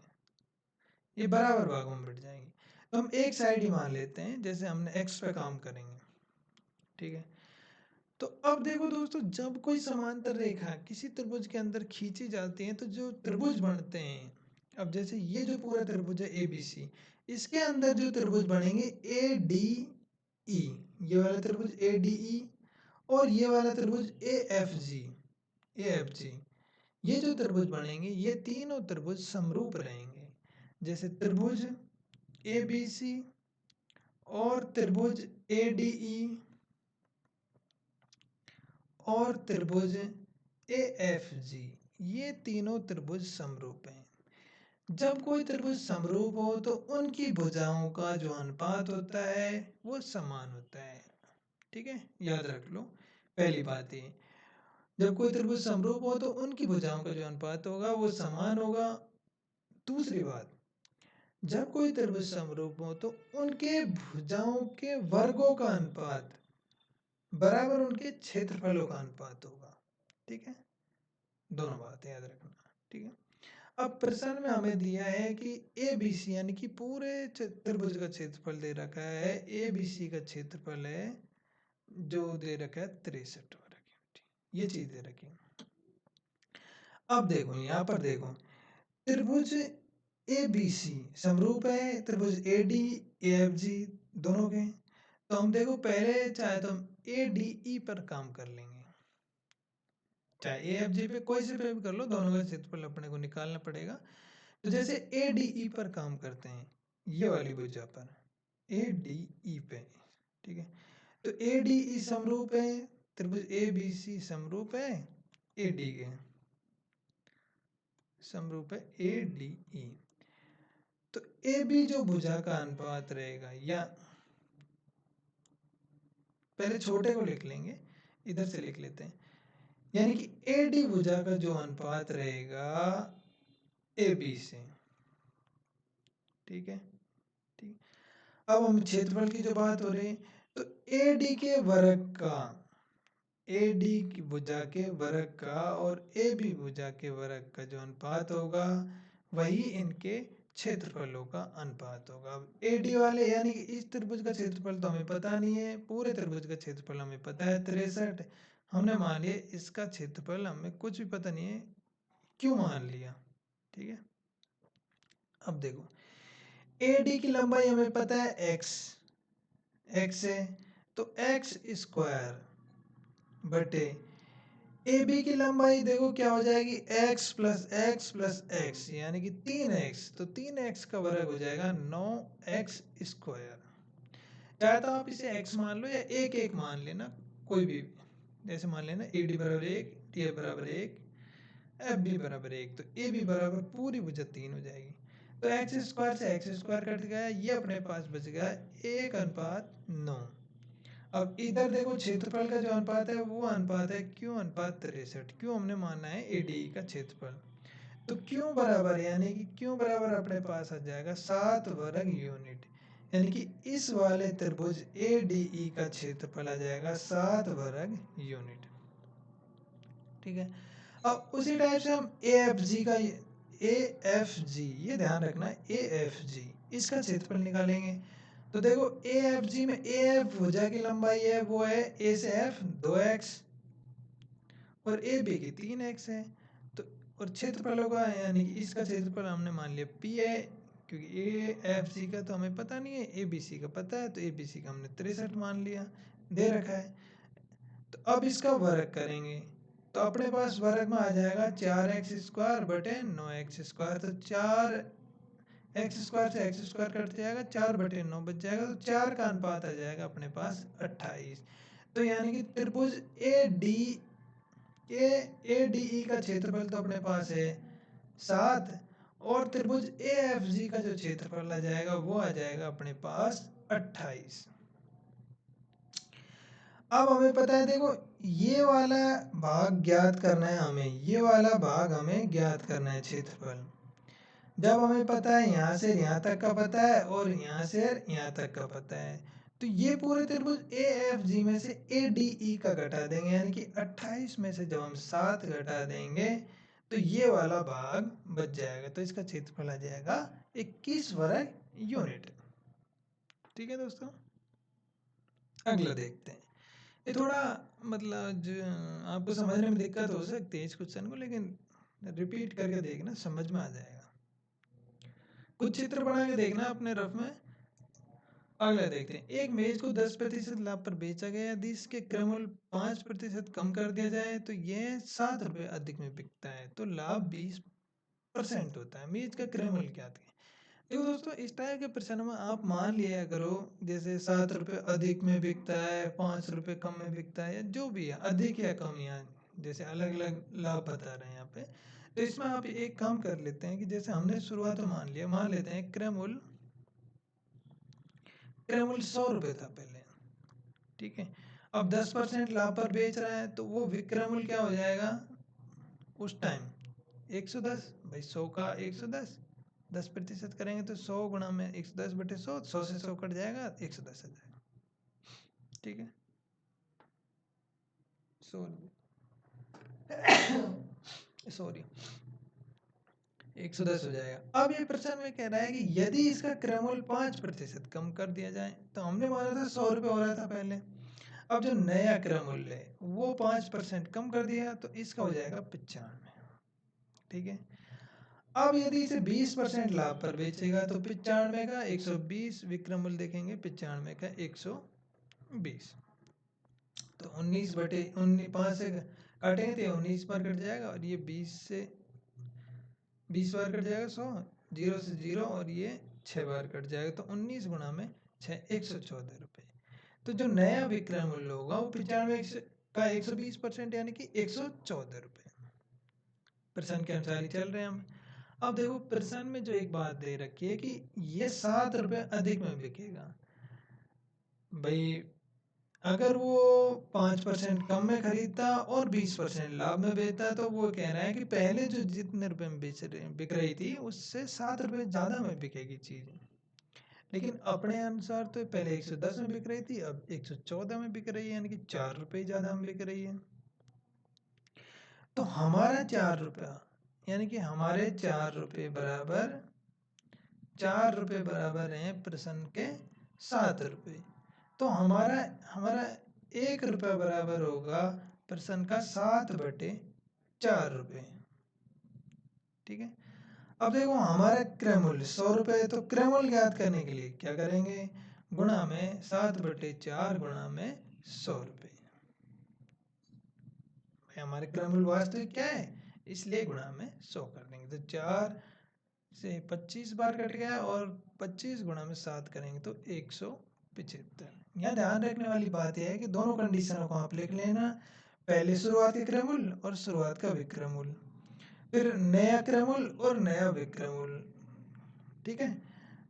ये बराबर भागों में बढ़ जाएंगी। तो हम एक साइड ही मान लेते हैं, जैसे हमने x पे काम करेंगे, ठीक है। तो अब देखो दोस्तों, जब कोई समांतर रेखा किसी त्रिभुज के अंदर खींची जाती है तो जो त्रिभुज बनते हैं, अब जैसे ये जो पूरा त्रिभुज है ए बी सी, इसके अंदर जो त्रिभुज बनेंगे ए डी ई, ये वाला त्रिभुज ए डी ई और ये वाला त्रिभुज A F G, A F G, ये जो त्रिभुज बनेंगे ये तीनों त्रिभुज समरूप रहेंगे। जैसे त्रिभुज ए बी सी और त्रिभुज ए डी ई और त्रिभुज ए एफ जी, ये तीनों त्रिभुज समरूप हैं। जब कोई त्रिभुज समरूप हो तो उनकी भुजाओं का जो अनुपात होता है वो समान होता है, ठीक है, याद रख लो। पहली बात ये, जब कोई त्रिभुज समरूप हो तो उनकी भुजाओं का जो अनुपात होगा वो समान होगा। दूसरी बात, जब कोई त्रिभुज समरूप हो तो उनके भुजाओं के वर्गों का अनुपात बराबर उनके क्षेत्रफलों का अनुपात होगा, ठीक है। दोनों बातें याद रखना, ठीक है। अब प्रश्न में हमें दिया है कि ए बी सी यानी कि पूरे त्रिभुज का क्षेत्रफल दे रखा है, ए बी सी का क्षेत्रफल है जो दे रखा है 63 वर्ग यूनिट, ये चीज दे रखी है। अब देखो यहाँ पर देखो, त्रिभुज ए बी सी समरूप है त्रिभुज A D A F G दोनों के। तो हम देखो पहले चाहे तो हम ए डी ई पर काम कर लेंगे, चाहे ए एफ जी पे कोई से पे भी कर लो, दोनों का क्षेत्रफल अपने को निकालना पड़ेगा। तो जैसे ए डी ई पर काम करते हैं, ये वाली भुजा पर ए डी ई पे, ठीक है। तो ए डी ई समरूप है त्रिभुज ए बी सी, समरूप है ए डी के, समरूप है ए डी ई। तो ए बी जो भुजा का अनुपात रहेगा, या पहले छोटे को लिख लेंगे, इधर से लिख लेते हैं, यानी कि ए डी भुजा का जो अनुपात रहेगा ए बी से, ठीक है, ठीक। अब हम क्षेत्रफल की जो बात हो रही है, तो ए डी के वर्ग का, ए डी की भुजा के वर्ग का और ए बी भुजा के वर्ग का जो अनुपात होगा वही इनके क्षेत्रफलों का अनुपात होगा। अब ए डी वाले यानी कि इस त्रिभुज का क्षेत्रफल तो हमें पता नहीं है, पूरे त्रिभुज का क्षेत्रफल हमें पता है 63, हमने मान लिया इसका क्षेत्रफल हमें कुछ भी पता नहीं है, क्यों मान लिया, ठीक है। अब देखो, ए डी की लंबाई हमें पता है एक्स, एक्स है, तो एक्स स्क्वायर बटे ए बी की लंबाई देखो क्या हो जाएगी, x plus x plus x, यानी कि 3x, तो 3x का वर्ग हो जाएगा 9x स्क्वायर। चाहे तो आप इसे x मान लो या एक एक मान लेना, कोई भी, जैसे मान लेना ए डी बराबर 1, टी एफ बराबर 1, एफ बी बराबर 1, तो ए बी बराबर पूरी भुजा 3 हो जाएगी। तो एक्स स्क्वायर से एक्स स्क्वायर कट गया, ये अपने पास बच गया 1:9। अब इधर देखो क्षेत्रफल का जो अनुपात है वो अनुपात है क्यों अनुपात 63, क्यों हमने माना है ए डी का क्षेत्रफल। तो क्यों बराबर, यानी कि क्यों बराबर अपने पास आ जाएगा 7 वर्ग यूनिट, यानी कि इस वाले त्रिभुज ए डी ई का क्षेत्रफल आ जाएगा 7 वर्ग यूनिट। ठीक है। अब उसी टाइप से हम ए एफ जी का ए एफ जी, ये ध्यान रखना है, ए एफ जी इसका क्षेत्रफल निकालेंगे। तो देखो ए एफ जी में ए एफ भुजा की लंबाई है वो है ए से एफ 2x और ए बी की 3x है। तो और क्षेत्रफल होगा यानी कि इसका क्षेत्रफल हमने मान लिया पी है, क्योंकि ए एफ सी का तो हमें पता नहीं है, ए बी सी का पता है, तो ए बी सी का हमने 63 मान लिया, दे रखा है। तो अब इसका वर्ग करेंगे तो अपने पास वर्ग में आ जाएगा 4x² बटे 9x²। तो 4x² से x² कट जाएगा, 4/9 बच जाएगा, तो 4 का अनुपात आ जाएगा अपने पास 28। तो यानी कि त्रिभुज ए डी ई का क्षेत्रफल तो अपने पास है 7, और त्रिभुज ए एफ जी का जो क्षेत्रफल आ जाएगा वो आ जाएगा अपने पास 28। अब हमें पता है, देखो ये वाला भाग ज्ञात करना है हमें, ये वाला भाग हमें ज्ञात करना है क्षेत्रफल। जब हमें पता है यहाँ से यहाँ तक का पता है और यहाँ से यहाँ तक का पता है, तो ये पूरे त्रिभुज ए एफ जी में से ए डी ई का घटा देंगे, यानी कि 28 में से जब हम 7 घटा देंगे तो ये वाला भाग बच जाएगा। तो इसका क्षेत्रफल आ जाएगा 21 वर्ग यूनिट। ठीक है दोस्तों, अगला देखते हैं। ये थोड़ा मतलब आपको समझने में दिक्कत हो सकती है इस क्वेश्चन को, लेकिन रिपीट करके देखना समझ में आ जाएगा। कुछ चित्र बना के देखना अपने रफ में। अगला देखते हैं, एक मेज को 10% लाभ पर बेचा गया, यदि इसके क्रयमूल्य 5% कम कर दिया जाए तो यह 7 रुपये अधिक में बिकता है, तो लाभ 20% होता है। मेज का क्रयमूल्य क्या था? देखो दोस्तों, इस टाइप के प्रश्न में आप मान लिया करो जैसे 7 रुपये अधिक में बिकता है, 5 रुपये कम में बिकता है, या जो भी है अधिक या कम, यहाँ जैसे अलग अलग लाभ बता रहे हैं यहाँ पे। तो इसमें आप एक काम कर लेते हैं कि जैसे हमने शुरुआत में मान लेते हैं क्रयमूल्य 100 रुपये था पहले, ठीक है। अब 10% लाभ पर बेच रहा है तो वो विक्रय मूल्य क्या हो जाएगा उस टाइम 110, भाई 100 का 110, 10% करेंगे तो 100 गुणा में 110 बटे 100, 100 से 100 कट जाएगा, 110 आ जाएगा। ठीक है, सॉरी 110 हो जाएगा। अब ये प्रश्न में कह रहा है कि यदि इसका क्रयमूल्य 5% कम कर दिया जाए, तो हमने माना था 100 रुपये हो रहा था पहले, अब जो नया क्रयमूल्य है वो 5% कम कर दिया तो इसका हो जाएगा 95। ठीक है, अब यदि इसे 20% लाभ पर बेचेगा तो 95 का 120 विक्रय मूल्य देखेंगे, 95 का 120, तो 19 बटे 19 5 से काटेंगे तो 19 बार कट जाएगा, और ये 20 से 20 बार कट जाएगा, 100 0 से 0, और ये 6 बार कट जाएगा, तो 19 गुणा में 6 114 रुपये। तो जो नया विक्रय मूल्य होगा वो 95 का 120% यानी कि 114 रुपये प्रश्न के अनुसार ही चल रहे हैं हम। अब देखो प्रश्न में जो एक बात दे रखी है कि ये 7 रुपये अधिक में बिकेगा, भाई अगर वो 5% कम में खरीदता और 20% लाभ में बेचता, तो वो कह रहा है कि पहले जो जितने रुपए में बिक रही थी उससे 7 रुपये ज़्यादा में बिकेगी चीज़, लेकिन अपने अनुसार तो पहले 110 में बिक रही थी, अब 114 में बिक रही है, यानी कि 4 रुपये ज़्यादा में बिक रही है। तो हमारा 4 रुपया, यानी कि हमारे 4 रुपये बराबर हैं प्रश्न के 7 रुपये। तो हमारा हमारा 1 रुपया बराबर होगा प्रश्न का 7/4 रुपये। ठीक है, अब देखो हमारा क्रय मूल्य 100 रुपये है, तो क्रय मूल्य ज्ञात करने के लिए क्या करेंगे, गुणा में 7/4 गुणा में 100 रुपये। हमारे क्रय मूल्य वास्तविक क्या है, इसलिए गुणा में 100 कर देंगे, तो 4 से 25 बार कट गया, और 25 गुणा में 7 करेंगे तो 175। यहाँ ध्यान रखने वाली बात यह है कि दोनों कंडीशनों को आप लिख लेना, पहले शुरुआत के क्रय मूल्य और शुरुआत का विक्रय मूल्य, फिर नया क्रय मूल्य और नया विक्रय मूल्य। ठीक है,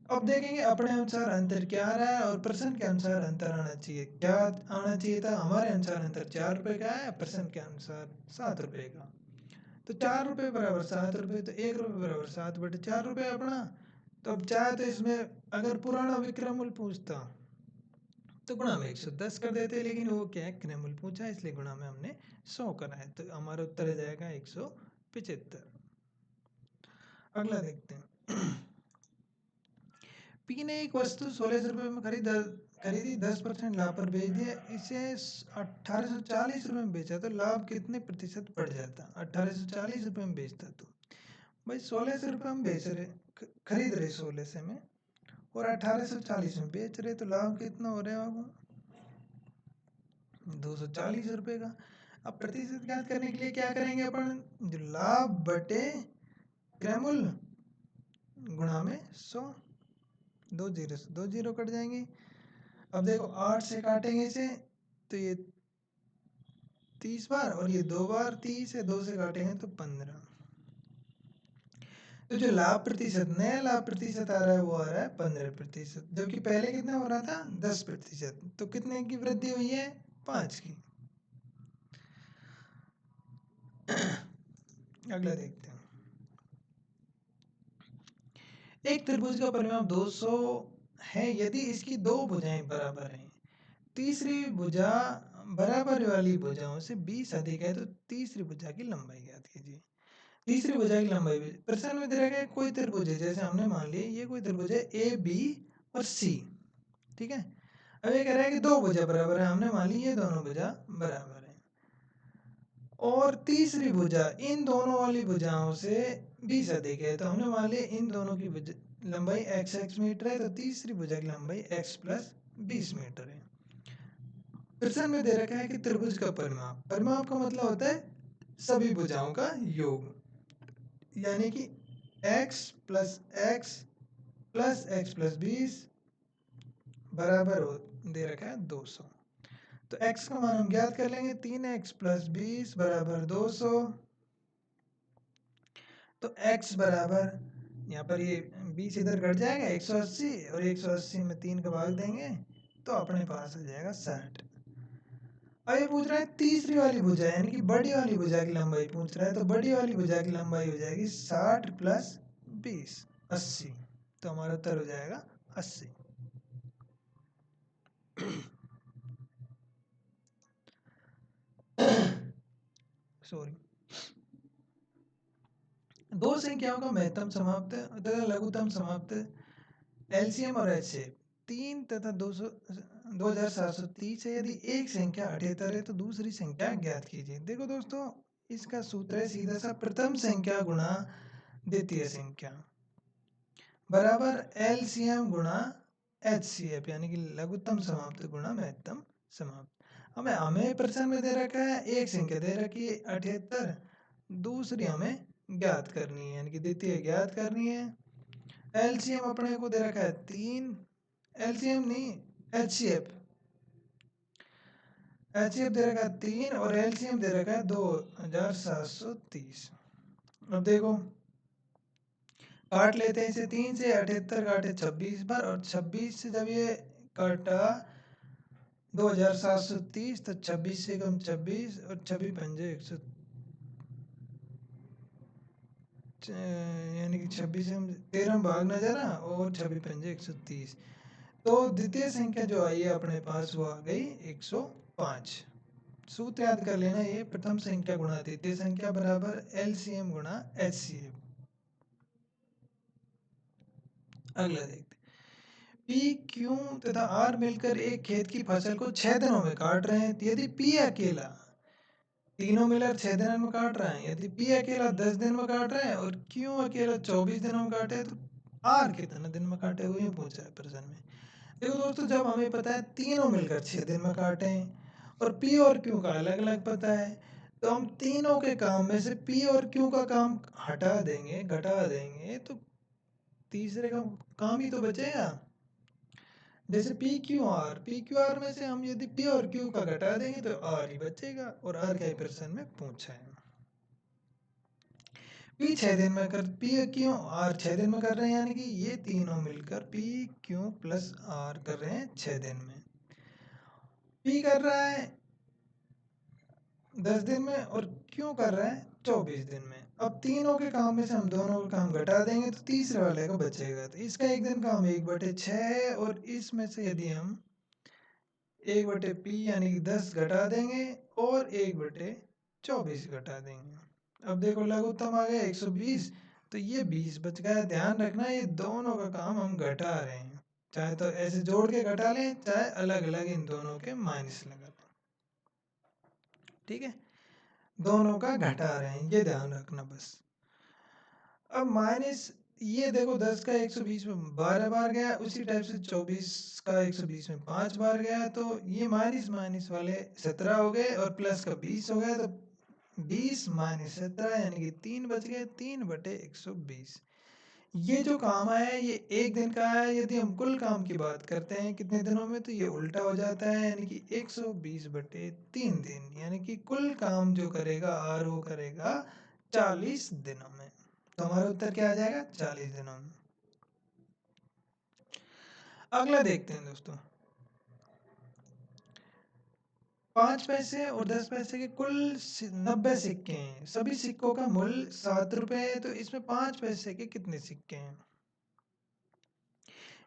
अब देखेंगे अपने अनुसार अंतर क्या आ रहा है, और प्रश्न के अनुसार अंतर आना चाहिए, क्या आना चाहिए था, हमारे अनुसार अंतर 4 रुपये का है, प्रश्न के अनुसार 7 रुपये का। तो 4 रुपये बराबर 7 रुपये, तो 1 रुपये बराबर 7/4 रुपये अपना। तो अब चाहे तो इसमें अगर पुराना विक्रय मूल्य पूछता तो गुणा में 110 कर देते, लेकिन वो क्या है, क्रैमल पूछा इसलिए गुणा में हमने 100 करा है, तो हमारा उत्तर आ जाएगा 175। अगला देखते हैं। पी ने एक वस्तु 1600 रुपये में खरीदी 10% लाभ पर बेच दिया, इसे 1840 रुपये में बेचा तो लाभ कितने प्रतिशत बढ़ जाता? 1840 रुपये में बेचता तो भाई 1600 रुपये में बेच रहे, खरीद रहे 1600 में, और 1840 में बेच रहे, तो लाभ कितना हो रहा है? 240 रुपये का। अब प्रतिशत ज्ञात करने के लिए क्या करेंगे अपन, जो लाभ बटे क्रैमूल गुणा में 100, 2 जीरो कट जाएंगे। अब देखो 8 से काटेंगे इसे तो ये 30 बार, और ये 2 बार 30 है, 2 से काटेंगे तो 15। तो जो लाभ प्रतिशत, नया लाभ प्रतिशत आ रहा है वो आ रहा है 15%, जबकि पहले कितना हो रहा था 10%। तो कितने की वृद्धि हुई है? 5 की। अगला देखते हैं। एक त्रिभुज का परिमाप 200 है यदि इसकी दो भुजाएं बराबर हैं, तीसरी भुजा बराबर वाली भुजाओं से 20 अधिक है, तो तीसरी भुजा की लंबाई ज्ञात कीजिए। तीसरी भुजा की लंबाई प्रश्न में दे रखा है कोई त्रिभुज है, जैसे हमने मान लिया ये कोई त्रिभुज है ए बी और सी, ठीक है। अब ये कह रहा है कि दो भुजा बराबर है, हमने मान ली ये दोनों भुजा बराबर है, और तीसरी भुजा इन दोनों वाली भुजाओं से 20 अधिक है, तो हमने मान लिया इन दोनों की लंबाई x मीटर है, तो तीसरी भुजा की लंबाई x प्लस 20 मीटर है। प्रश्न में दे रखा है कि त्रिभुज का परिमाप, परिमाप का मतलब होता है सभी भुजाओं का योग, यानी कि x plus x plus x plus 20 बराबर दे रखा है 200। तो x का मान हम ज्ञात कर लेंगे, 3x प्लस 20 बराबर 200। तो x बराबर, यहाँ पर ये 20 इधर घट जाएगा 180, और 180 में 3 का भाग देंगे तो अपने पास आ जाएगा 60। अब ये पूछ रहा है तीसरी वाली भुजा, यानी कि बड़ी वाली भुजा की लंबाई पूछ रहा है, तो बड़ी वाली भुजा की लंबाई हो जाएगी 60 प्लस 20 80, तो हमारा उत्तर हो जाएगा 80। सॉरी। दो संख्याओं का महत्तम समाप्त तथा लघुत्तम समाप्त एलसीएम और एचसीएफ 3 तथा 2730 है, यदि एक संख्या 78 है तो दूसरी संख्या ज्ञात कीजिए। देखो दोस्तों, इसका सूत्र है सीधा सा, प्रथम संख्या गुणा द्वितीय संख्या बराबर एलसीएम गुणा एचसीएफ, यानी कि लघुत्तम समाप्त गुणा महत्तम समाप्त। हमें प्रश्न में दे रखा है एक संख्या दे रखी है 78, दूसरी हमें ज्ञात करनी है, यानी कि द्वितीय ज्ञात करनी है। एलसीएम अपने को दे रखा है 3, एलसीएम नहीं एचसीएफ, एचसीएफ दे रखा है 3 और एलसीएम दे रखा है 2730। अब देखो काट लेते हैं इसे, 3 से 78 काटे 26 बार, और 26 से जब ये काटा 2730, तो 26 से कम 26, और 26 पंजे 100, यानी कि 26 से हम 13 में भाग ना जाना, और 26 पंजे 130, तो द्वितीय संख्या जो आई है अपने पास वो आ गई 105। सूत्र याद कर लेना, ये प्रथम संख्या गुणा द्वितीय संख्या बराबर एलसीएम गुणा एचसीएफ। अगला देखते, पी क्यू तथा आर मिलकर एक खेत की फसल को 6 दिनों में काट रहे हैं, यदि पी अकेला, तीनों मिलकर 6 दिनों में काट रहे हैं, यदि पी अकेला 10 दिन में काट रहे हैं और क्यू अकेला 24 दिनों में काटे, तो आर कितने दिन में काटे हुए पूछा है प्रश्न में। देखो दोस्तों, जब हमें पता है तीनों मिलकर 6 दिन में काटे हैं और पी और क्यू का अलग अलग पता है, तो हम तीनों के काम में से पी और क्यू का काम हटा देंगे, घटा देंगे, तो तीसरे का काम ही तो बचेगा। जैसे पी क्यू आर में से हम यदि पी और क्यू का घटा देंगे तो आर ही बचेगा, और आर का प्रश्न में पूछा है। पी 6 दिन में कर, पी क्यू आर 6 दिन में कर रहे हैं, यानी कि ये तीनों मिलकर पी क्यू प्लस आर कर रहे हैं 6 दिन में। पी कर रहा है 10 दिन में और क्यू कर रहा है 24 दिन में। अब तीनों के काम में से हम दोनों का काम घटा देंगे तो तीसरे वाले का बचेगा, तो इसका एक दिन काम 1/6 है, और इसमें से यदि हम 1/p यानी कि 10 घटा देंगे और 1/24 घटा देंगे। अब देखो लघुत्तम आ गया 120, तो ये 20 बच गया। ध्यान रखना ये दोनों का काम हम घटा रहे हैं, चाहे तो ऐसे जोड़ के घटा लें, चाहे अलग अलग इन दोनों के माइनस लगा लें। ठीक है, दोनों का घटा रहे हैं, ये ध्यान रखना बस। अब माइनस ये देखो 10 का 120 में 12 बार गया, उसी टाइप से 24 का 120 में 5 बार गया, तो ये माइनस माइनस वाले 17 हो गए और प्लस का 20 हो गया, तो 20 माइनस 17 यानी कि 3 बच गए, 3/120। ये जो काम आया है ये एक दिन का है। यदि हम कुल काम की बात करते हैं कितने दिनों में, तो ये उल्टा हो जाता है, यानी कि 120/3 दिन, यानी कि कुल काम जो करेगा आर वो करेगा 40 दिनों में। तो हमारा उत्तर क्या आ जाएगा, 40 दिनों में। अगला देखते हैं दोस्तों, 5 पैसे और 10 पैसे के कुल 90 सिक्के हैं। सभी सिक्कों का मूल्य 7 रुपए है, तो इसमें 5 पैसे के कितने सिक्के हैं।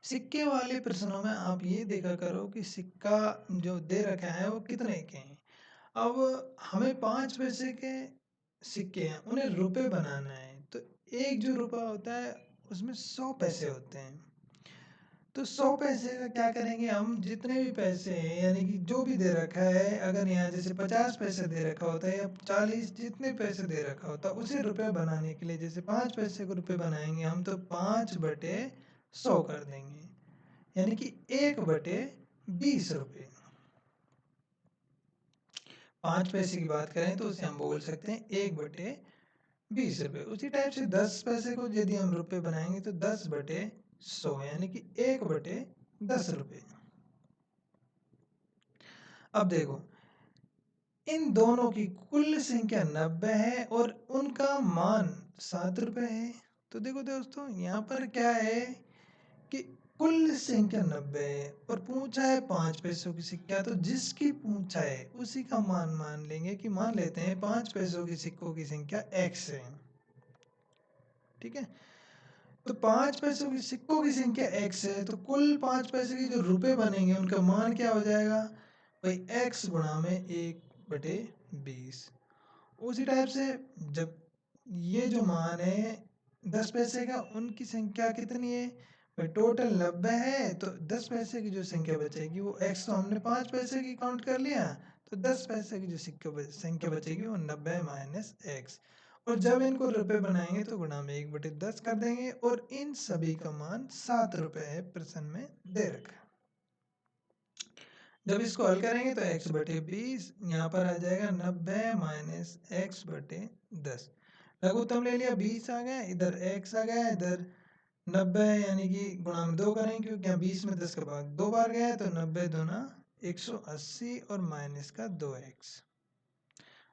सिक्के वाले प्रश्नों में आप ये देखा करो कि सिक्का जो दे रखा है वो कितने के हैं। अब हमें 5 पैसे के सिक्के हैं, उन्हें रुपए बनाना है, तो एक जो रुपया होता है उसमें 100 पैसे होते हैं। तो 100 पैसे का क्या करेंगे हम, जितने भी पैसे हैं यानी कि जो भी दे रखा है, अगर यहाँ जैसे 50 पैसे दे रखा होता है या 40, जितने पैसे दे रखा होता है उसे रुपए बनाने के लिए, जैसे 5 पैसे को रुपए बनाएंगे हम, तो 5/100 कर देंगे, यानी कि 1/20 रुपये। 5 पैसे की बात करें तो उसे हम बोल सकते हैं 1/20 रुपये। उसी टाइप से 10 पैसे को यदि हम रुपए बनाएंगे तो 10/100 यानी कि 1/10 रुपये। अब देखो इन दोनों की कुल संख्या 90 है और उनका मान 7 रुपये है। तो देखो दोस्तों यहाँ पर क्या है कि कुल संख्या 90 है और पूछा है 5 पैसों की सिक्का, तो जिसकी पूछा है उसी का मान मान लेंगे, कि मान लेते हैं 5 पैसों की सिक्कों की संख्या x है। ठीक है, तो 5 पैसों की सिक्कों की संख्या x है, तो कुल 5 पैसे के जो रुपए बनेंगे उनका मान क्या हो जाएगा भाई, x गुणा में 1/20। उसी टाइप से जब ये जो मान है 10 पैसे का, उनकी संख्या कितनी है भाई, टोटल 90 है, तो 10 पैसे की जो संख्या बचेगी वो x, तो हमने 5 पैसे की काउंट कर लिया, तो 10 पैसे की जो संख्या बचेगी वो 90 माइनस x। और जब इनको रुपए बनाएंगे तो गुणा में 1/10 कर देंगे, और इन सभी का मान 7 रुपए है, प्रश्न में दे रखा है। जब इसको हल करेंगे तो x/20 यहाँ पर आ जाएगा 90 माइनस x/10। लघुत्तम ले लिया, 20 आ गया, इधर x आ गया, इधर 90 यानी कि गुणा में 2 करेंगे, क्योंकि यहाँ 20 में 10 का भाग 2 बार गया है, तो 90 दूना 180 और माइनस का 2x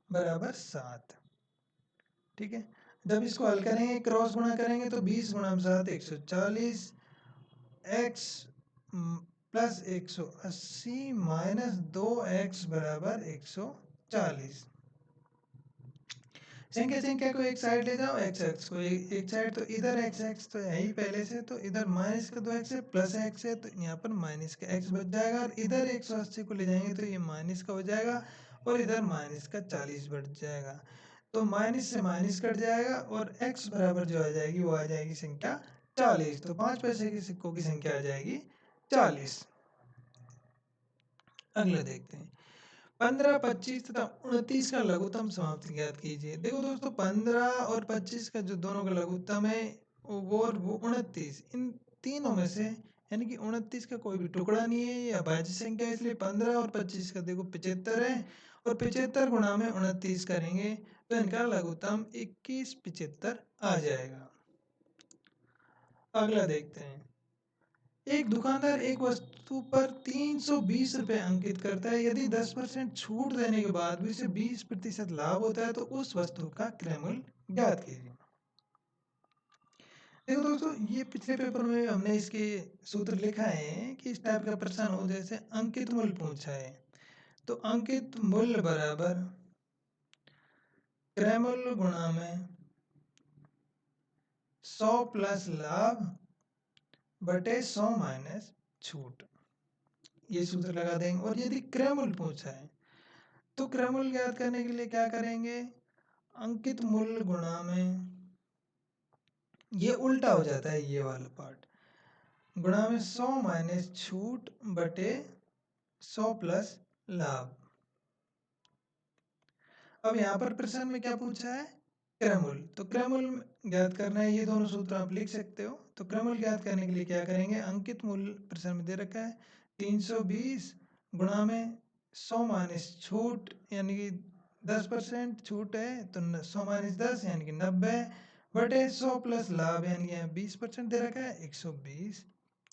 बराबर 7। ठीक है, जब इसको हल करेंगे क्रॉस गुणा करेंगे तो 20 गुणा में 7 140, x प्लस 180 माइनस 2x बराबर 140। संख्या को एक साइड ले जाओ, x x को एक साइड, तो इधर x x तो है ही पहले से, तो इधर माइनस का 2x है, प्लस x है, तो यहाँ पर माइनस का x बच जाएगा, और इधर 180 को ले जाएंगे तो ये माइनस का हो जाएगा, और इधर माइनस का 40 बच जाएगा, तो माइनस से माइनस कट जाएगा, और x बराबर जो आ जाएगी वो आ जाएगी संख्या 40। तो 5 पैसे के सिक्कों की संख्या आ जाएगी 40। अगला देखते हैं, 15, 25 तथा 29 का लघुत्तम समाप्ति ज्ञात कीजिए। देखो दोस्तों 15 और 25 का जो दोनों का लघुत्तम है वो 29, इन तीनों में से यानी कि 29 का कोई भी टुकड़ा नहीं है, ये अभाज्य संख्या है, इसलिए 15 और 25 का देखो 75 है, और 75 गुणा में 29 करेंगे तो इनका लघुत्तम 2175 आ जाएगा। अगला देखते हैं, एक दुकानदार एक वस्तु पर 320 रुपए अंकित करता है, यदि 10% छूट देने के बाद भी उसे 20% लाभ होता है तो उस वस्तु का क्रय मूल्य ज्ञात कीजिए। देखो दोस्तों ये पिछले पेपर में हमने इसके सूत्र लिखा है कि इस टाइप का प्रश्न हो, जैसे अंकित मूल्य पूछा है, तो अंकित मूल्य बराबर क्रय मूल्य गुणा में 100 प्लस लाभ बटे 100 माइनस छूट। ये सूत्र लगा देंगे। और यदि क्रयमूल्य पूछा है तो क्रयमूल्य ज्ञात करने के लिए क्या करेंगे, अंकित मूल्य गुणा में, ये उल्टा हो जाता है ये वाला पार्ट, गुणा में 100 माइनस छूट बटे 100 प्लस लाभ। अब यहाँ पर प्रश्न में क्या पूछा है, क्रयमूल्य, तो क्रयमूल्य ज्ञात करना है, ये दोनों सूत्र आप लिख सकते हो। तो क्रयमूल्य ज्ञात करने के लिए क्या करेंगे, अंकित मूल्य प्रश्न में दे रखा है 320 गुणा में 100 माइनस छूट यानी कि 10% छूट है तो 100 माइनस 10 यानी कि 90 बटे 100 प्लस लाभ यानी कि 20% दे रखा है 120।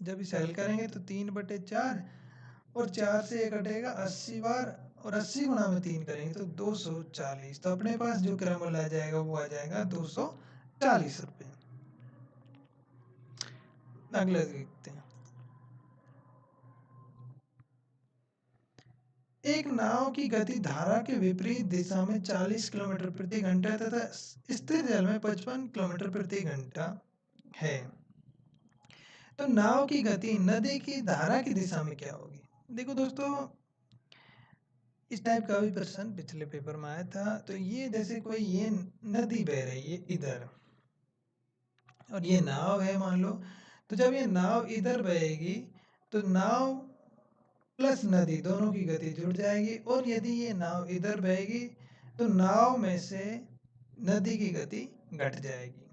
जब इसे हल करेंगे तो 3/4 और 4 से ये कटेगा 80 बार और 80 गुणा में 3 करेंगे तो 240। तो अपने पास जो क्रयमूल्य आ जाएगा वो आ जाएगा 240 रुपये। अगला देखते हैं, एक नाव की गति धारा के विपरीत दिशा में 40 किलोमीटर प्रति घंटा तथा स्थिर जल में 55 किलोमीटर प्रति घंटा है, तो नाव की गति नदी की धारा की दिशा में क्या होगी। देखो दोस्तों, इस टाइप का भी प्रश्न पिछले पेपर में आया था। तो ये जैसे कोई ये नदी बह रही है इधर और ये नाव है मान लो, तो जब ये नाव इधर बहेगी तो नाव प्लस नदी दोनों की गति जुड़ जाएगी, और यदि ये नाव इधर बहेगी तो नाव में से नदी की गति घट जाएगी।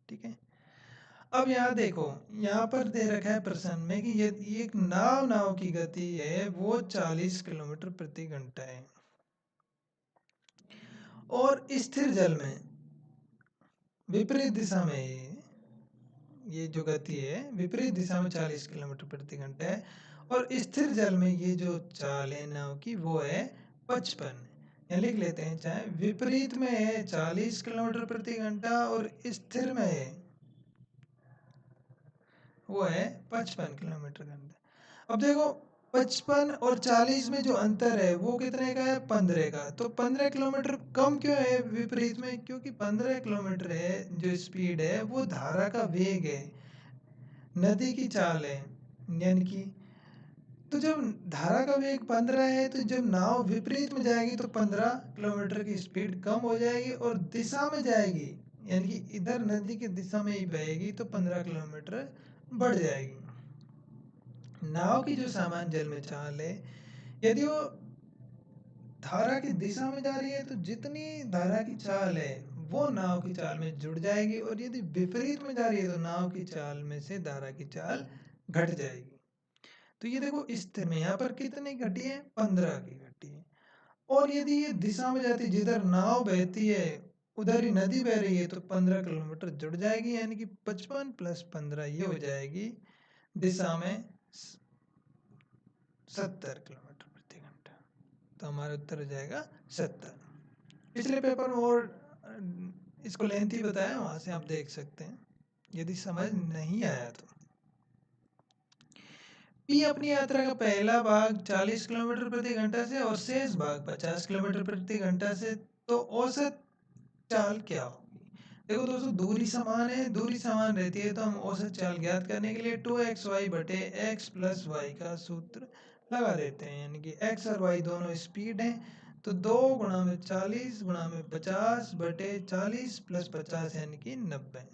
ठीक है, अब यहाँ देखो, यहाँ पर दे रखा है प्रश्न में कि ये एक नाव की गति है वो 40 किलोमीटर प्रति घंटा है, और स्थिर जल में विपरीत दिशा में ये जो गति है विपरीत दिशा में 40 किलोमीटर प्रति घंटा है, और स्थिर जल में ये जो चाल है नाव की वो है 55। यहाँ लिख लेते हैं, चाहे विपरीत में है 40 किलोमीटर प्रति घंटा और स्थिर में है वो है 55 किलोमीटर घंटा। अब देखो 55 और 40 में जो अंतर है वो कितने का है, 15 का। तो 15 किलोमीटर कम क्यों है विपरीत में, क्योंकि 15 किलोमीटर है जो स्पीड है वो धारा का वेग है, नदी की चाल है यानी कि। तो जब धारा का वेग 15 है तो जब नाव विपरीत में जाएगी तो 15 किलोमीटर की स्पीड कम हो जाएगी और दिशा में जाएगी यानी कि इधर नदी की दिशा में ही बहेगी तो 15 किलोमीटर बढ़ जाएगी। नाव की जो सामान्य जल में चाल है, यदि वो धारा की दिशा में जा रही है तो जितनी धारा की चाल है वो नाव की चाल में जुड़ जाएगी, और यदि विपरीत में जा रही है तो नाव की चाल में से धारा की चाल घट जाएगी। तो ये देखो स्थिर में यहाँ पर कितनी घटी है, 15 की घटी है। और यदि ये दिशा में जाती है जिधर नाव बहती है उधर ही नदी बह रही है तो 15 किलोमीटर जुड़ जाएगी यानी कि 55 प्लस 15 ये हो जाएगी दिशा में 70 किलोमीटर प्रति घंटा। तो हमारा उत्तर हो जाएगा 70। पिछले पेपर में और इसको लेंथी बताया, वहां से आप देख सकते हैं यदि समझ नहीं आया तो। पी अपनी यात्रा का पहला भाग 40 किलोमीटर प्रति घंटा से और शेष भाग 50 किलोमीटर प्रति घंटा से, तो औसत चाल क्या होगी। देखो दोस्तों, दूरी समान है, दूरी समान रहती है तो हम औसत चाल ज्ञात करने के लिए 2xy बटे x प्लस वाई का सूत्र लगा देते हैं, यानी कि x और y दोनों स्पीड हैं तो 2 गुणा में 40 गुणा में 50 बटे 40 प्लस 50 यानी कि 90।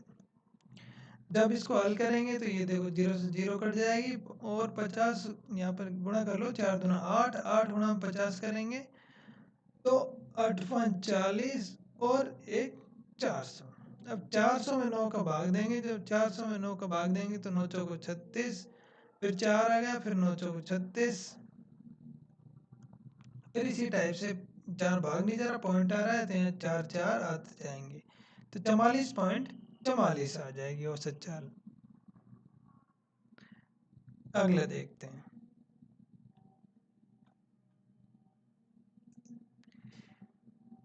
जब इसको हल करेंगे तो ये देखो 0 से 0 कट जाएगी और 50 यहाँ पर गुणा कर लो, 4 दूना 8, 8 गुणा में 50 करेंगे तो 8 5 40 और 1 400। अब 400 में 9 का भाग देंगे, जब 400 में 9 का भाग देंगे तो 9 चौको 36, फिर 4 आ गया, फिर 9 चौको 36, फिर इसी टाइप से 4 भाग नहीं जा रहा, पॉइंट आ रहा है तो यहाँ 4 4 आते जाएंगे तो 44.44 आ जाएगी औसत चाल। अगला देखते हैं,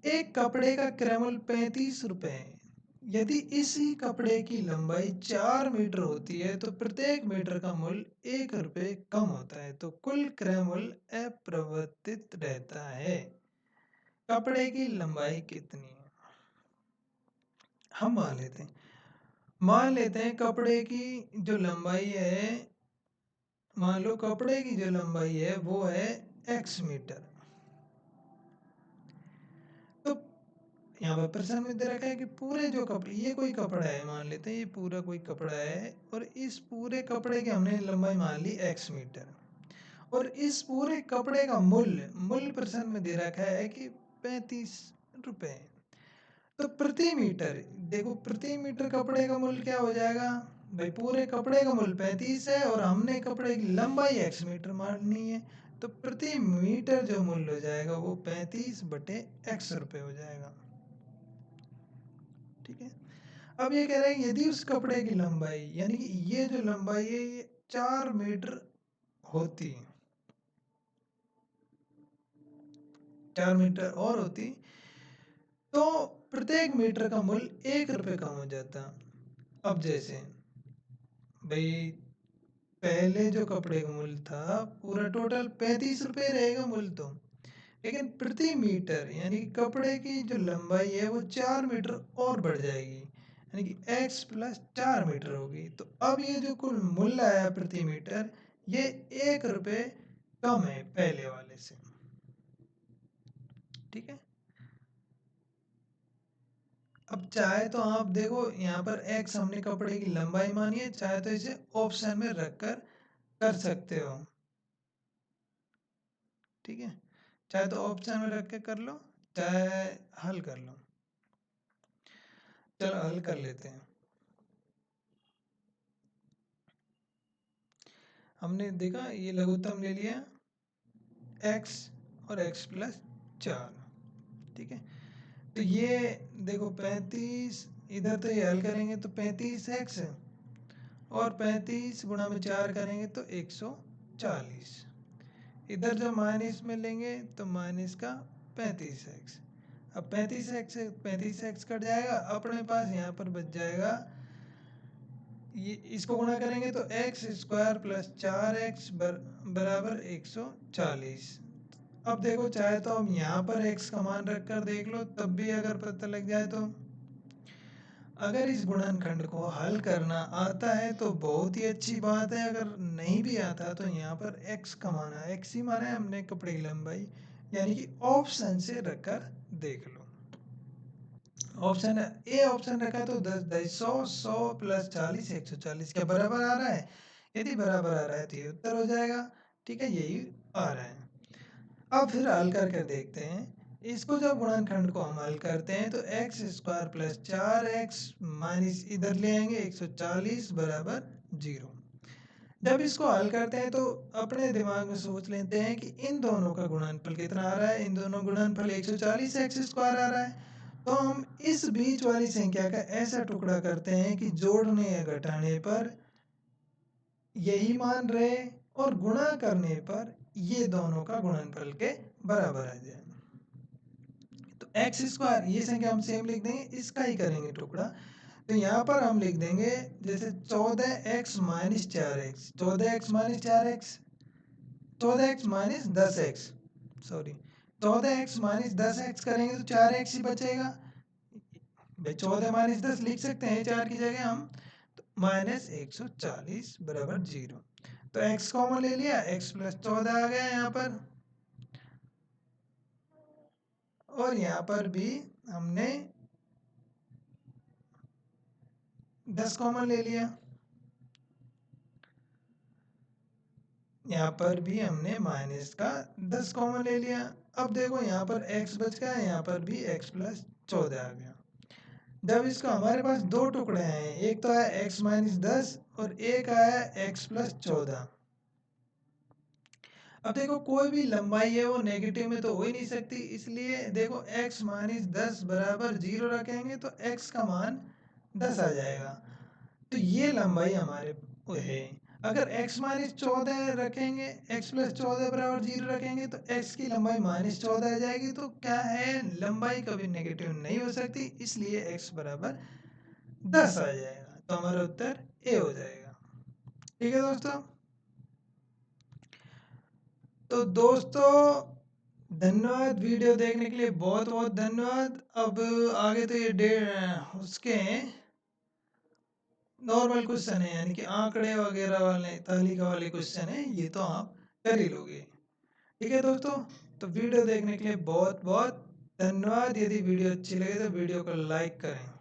एक कपड़े का क्रयमूल्य 35 रुपए है, यदि इसी कपड़े की लंबाई 4 मीटर होती है तो प्रत्येक मीटर का मूल्य 1 रुपये कम होता है, तो कुल क्रयमूल्य अपरिवर्तित रहता है। कपड़े की लंबाई कितनी है, हम मान लेते हैं कपड़े की जो लंबाई है मान लो कपड़े की जो लंबाई है वो है x मीटर। तो यहाँ पर प्रश्न में दे रखा है कि पूरे जो कपड़े, ये कोई कपड़ा है मान लेते हैं, ये पूरा कोई कपड़ा है और इस पूरे कपड़े की हमने लंबाई मान ली x मीटर, और इस पूरे कपड़े का मूल्य मूल्य प्रश्न में दे रखा है कि 35 रुपए। तो प्रति मीटर, देखो प्रति मीटर कपड़े का मूल्य क्या हो जाएगा भाई, पूरे कपड़े का मूल्य 35 है और हमने कपड़े की लंबाई x मीटर माननी है, तो प्रति मीटर जो मूल्य हो जाएगा वो 35/x रुपए हो जाएगा। ठीक है। अब ये कह रहे हैं यदि उस कपड़े की लंबाई, यानी कि ये जो लंबाई है ये 4 मीटर होती, 4 मीटर और होती, तो प्रत्येक मीटर का मूल्य 1 रुपये कम हो जाता। अब जैसे भाई पहले जो कपड़े का मूल्य था पूरा टोटल 35 रुपये रहेगा मूल्य, तो लेकिन प्रति मीटर यानी कि कपड़े की जो लंबाई है वो 4 मीटर और बढ़ जाएगी, यानी कि x प्लस 4 मीटर होगी। तो अब ये जो कुल मूल्य आया प्रति मीटर, ये 1 रुपये कम है पहले वाले से। ठीक है। अब चाहे तो आप देखो यहाँ पर x हमने कपड़े की लंबाई मानी है, चाहे तो इसे ऑप्शन में रखकर कर सकते हो। ठीक है, चाहे तो ऑप्शन में रख के कर लो, चाहे हल कर लो। चलो हल कर लेते हैं। हमने देखा ये लघुत्तम ले लिया x और x प्लस 4। ठीक है, तो ये देखो 35, इधर तो ये हल करेंगे तो 35x और 35 गुणा में 4 करेंगे तो 140। इधर जो माइनस में लेंगे तो माइनस का 35x। अब 35x कट जाएगा, अपने पास यहाँ पर बच जाएगा, ये इसको गुणा करेंगे तो एक्स स्क्वायर प्लस 4x बराबर 140। अब देखो चाहे तो हम यहाँ पर x का मान रख कर देख लो, तब भी अगर पता लग जाए तो। अगर इस गुणनखंड को हल करना आता है तो बहुत ही अच्छी बात है, अगर नहीं भी आता तो यहाँ पर x का मान है, x ही माना है हमने कपड़े की लंबाई, यानी कि ऑप्शन से रखकर देख लो। ऑप्शन ए ऑप्शन रखा तो 100 प्लस 40 140 के बराबर आ रहा है। यदि बराबर आ रहा है तो ये उत्तर हो जाएगा। ठीक है, यही आ रहा है। अब फिर हल करके देखते हैं। इसको जब गुणनखंड को हम हल करते हैं तो x square plus 4x minus इधर ले आएंगे 140 बराबर 0। जब इसको हल करते हैं तो अपने दिमाग में सोच लेते हैं कि इन दोनों का गुणनफल कितना आ रहा है। इन दोनों गुणनफल 140 एक्स स्क्वायर आ रहा है। तो हम इस बीच वाली संख्या का ऐसा टुकड़ा करते हैं कि जोड़ने या घटाने पर यही मान रहे और गुणा करने पर ये दोनों का गुणनफल के बराबर आ जाए। तो एक्स स्क्वायर ये संख्या हम सेम लिख देंगे, इसका ही करेंगे टुकड़ा। तो यहाँ पर हम लिख देंगे जैसे 14x minus 4x, 14x minus 4x, 14x minus 10x, sorry 14x minus 10x करेंगे तो 4x ही बचेगा भाई। 14 माइनस 10 लिख सकते हैं 4 की जगह हम, तो माइनस 140 बराबर 0। तो x कॉमन ले लिया, x प्लस 14 आ गया यहाँ पर, और यहाँ पर भी हमने 10 कॉमन ले लिया, यहाँ पर भी हमने माइनस का 10 कॉमन ले लिया। अब देखो यहाँ पर x बच गया, यहाँ पर भी x प्लस 14 आ गया। जब इसका हमारे पास दो टुकड़े हैं, एक तो है x माइनस 10 और एक आया x प्लस 14। अब देखो कोई भी लंबाई है वो नेगेटिव में तो हो ही नहीं सकती, इसलिए देखो x माइनस 10 बराबर 0 रखेंगे तो x का मान 10 आ जाएगा। तो ये लंबाई हमारे है। अगर x माइनस 14 रखेंगे, x प्लस 14 बराबर 0 रखेंगे तो x की लंबाई माइनस 14 आ जाएगी। तो क्या है, लंबाई कभी नेगेटिव नहीं हो सकती, इसलिए x बराबर 10 आ जाएगा। तो हमारा उत्तर ए हो जाएगा। ठीक है दोस्तों। तो दोस्तों धन्यवाद, वीडियो देखने के लिए बहुत बहुत धन्यवाद। अब आगे तो ये उसके नॉर्मल क्वेश्चन है, यानी कि आंकड़े वगैरह वाले तालिका वाले क्वेश्चन है, ये तो आप कर ही लोगे। ठीक है दोस्तों, तो वीडियो देखने के लिए बहुत बहुत धन्यवाद। यदि वीडियो अच्छी लगे तो वीडियो को लाइक करें।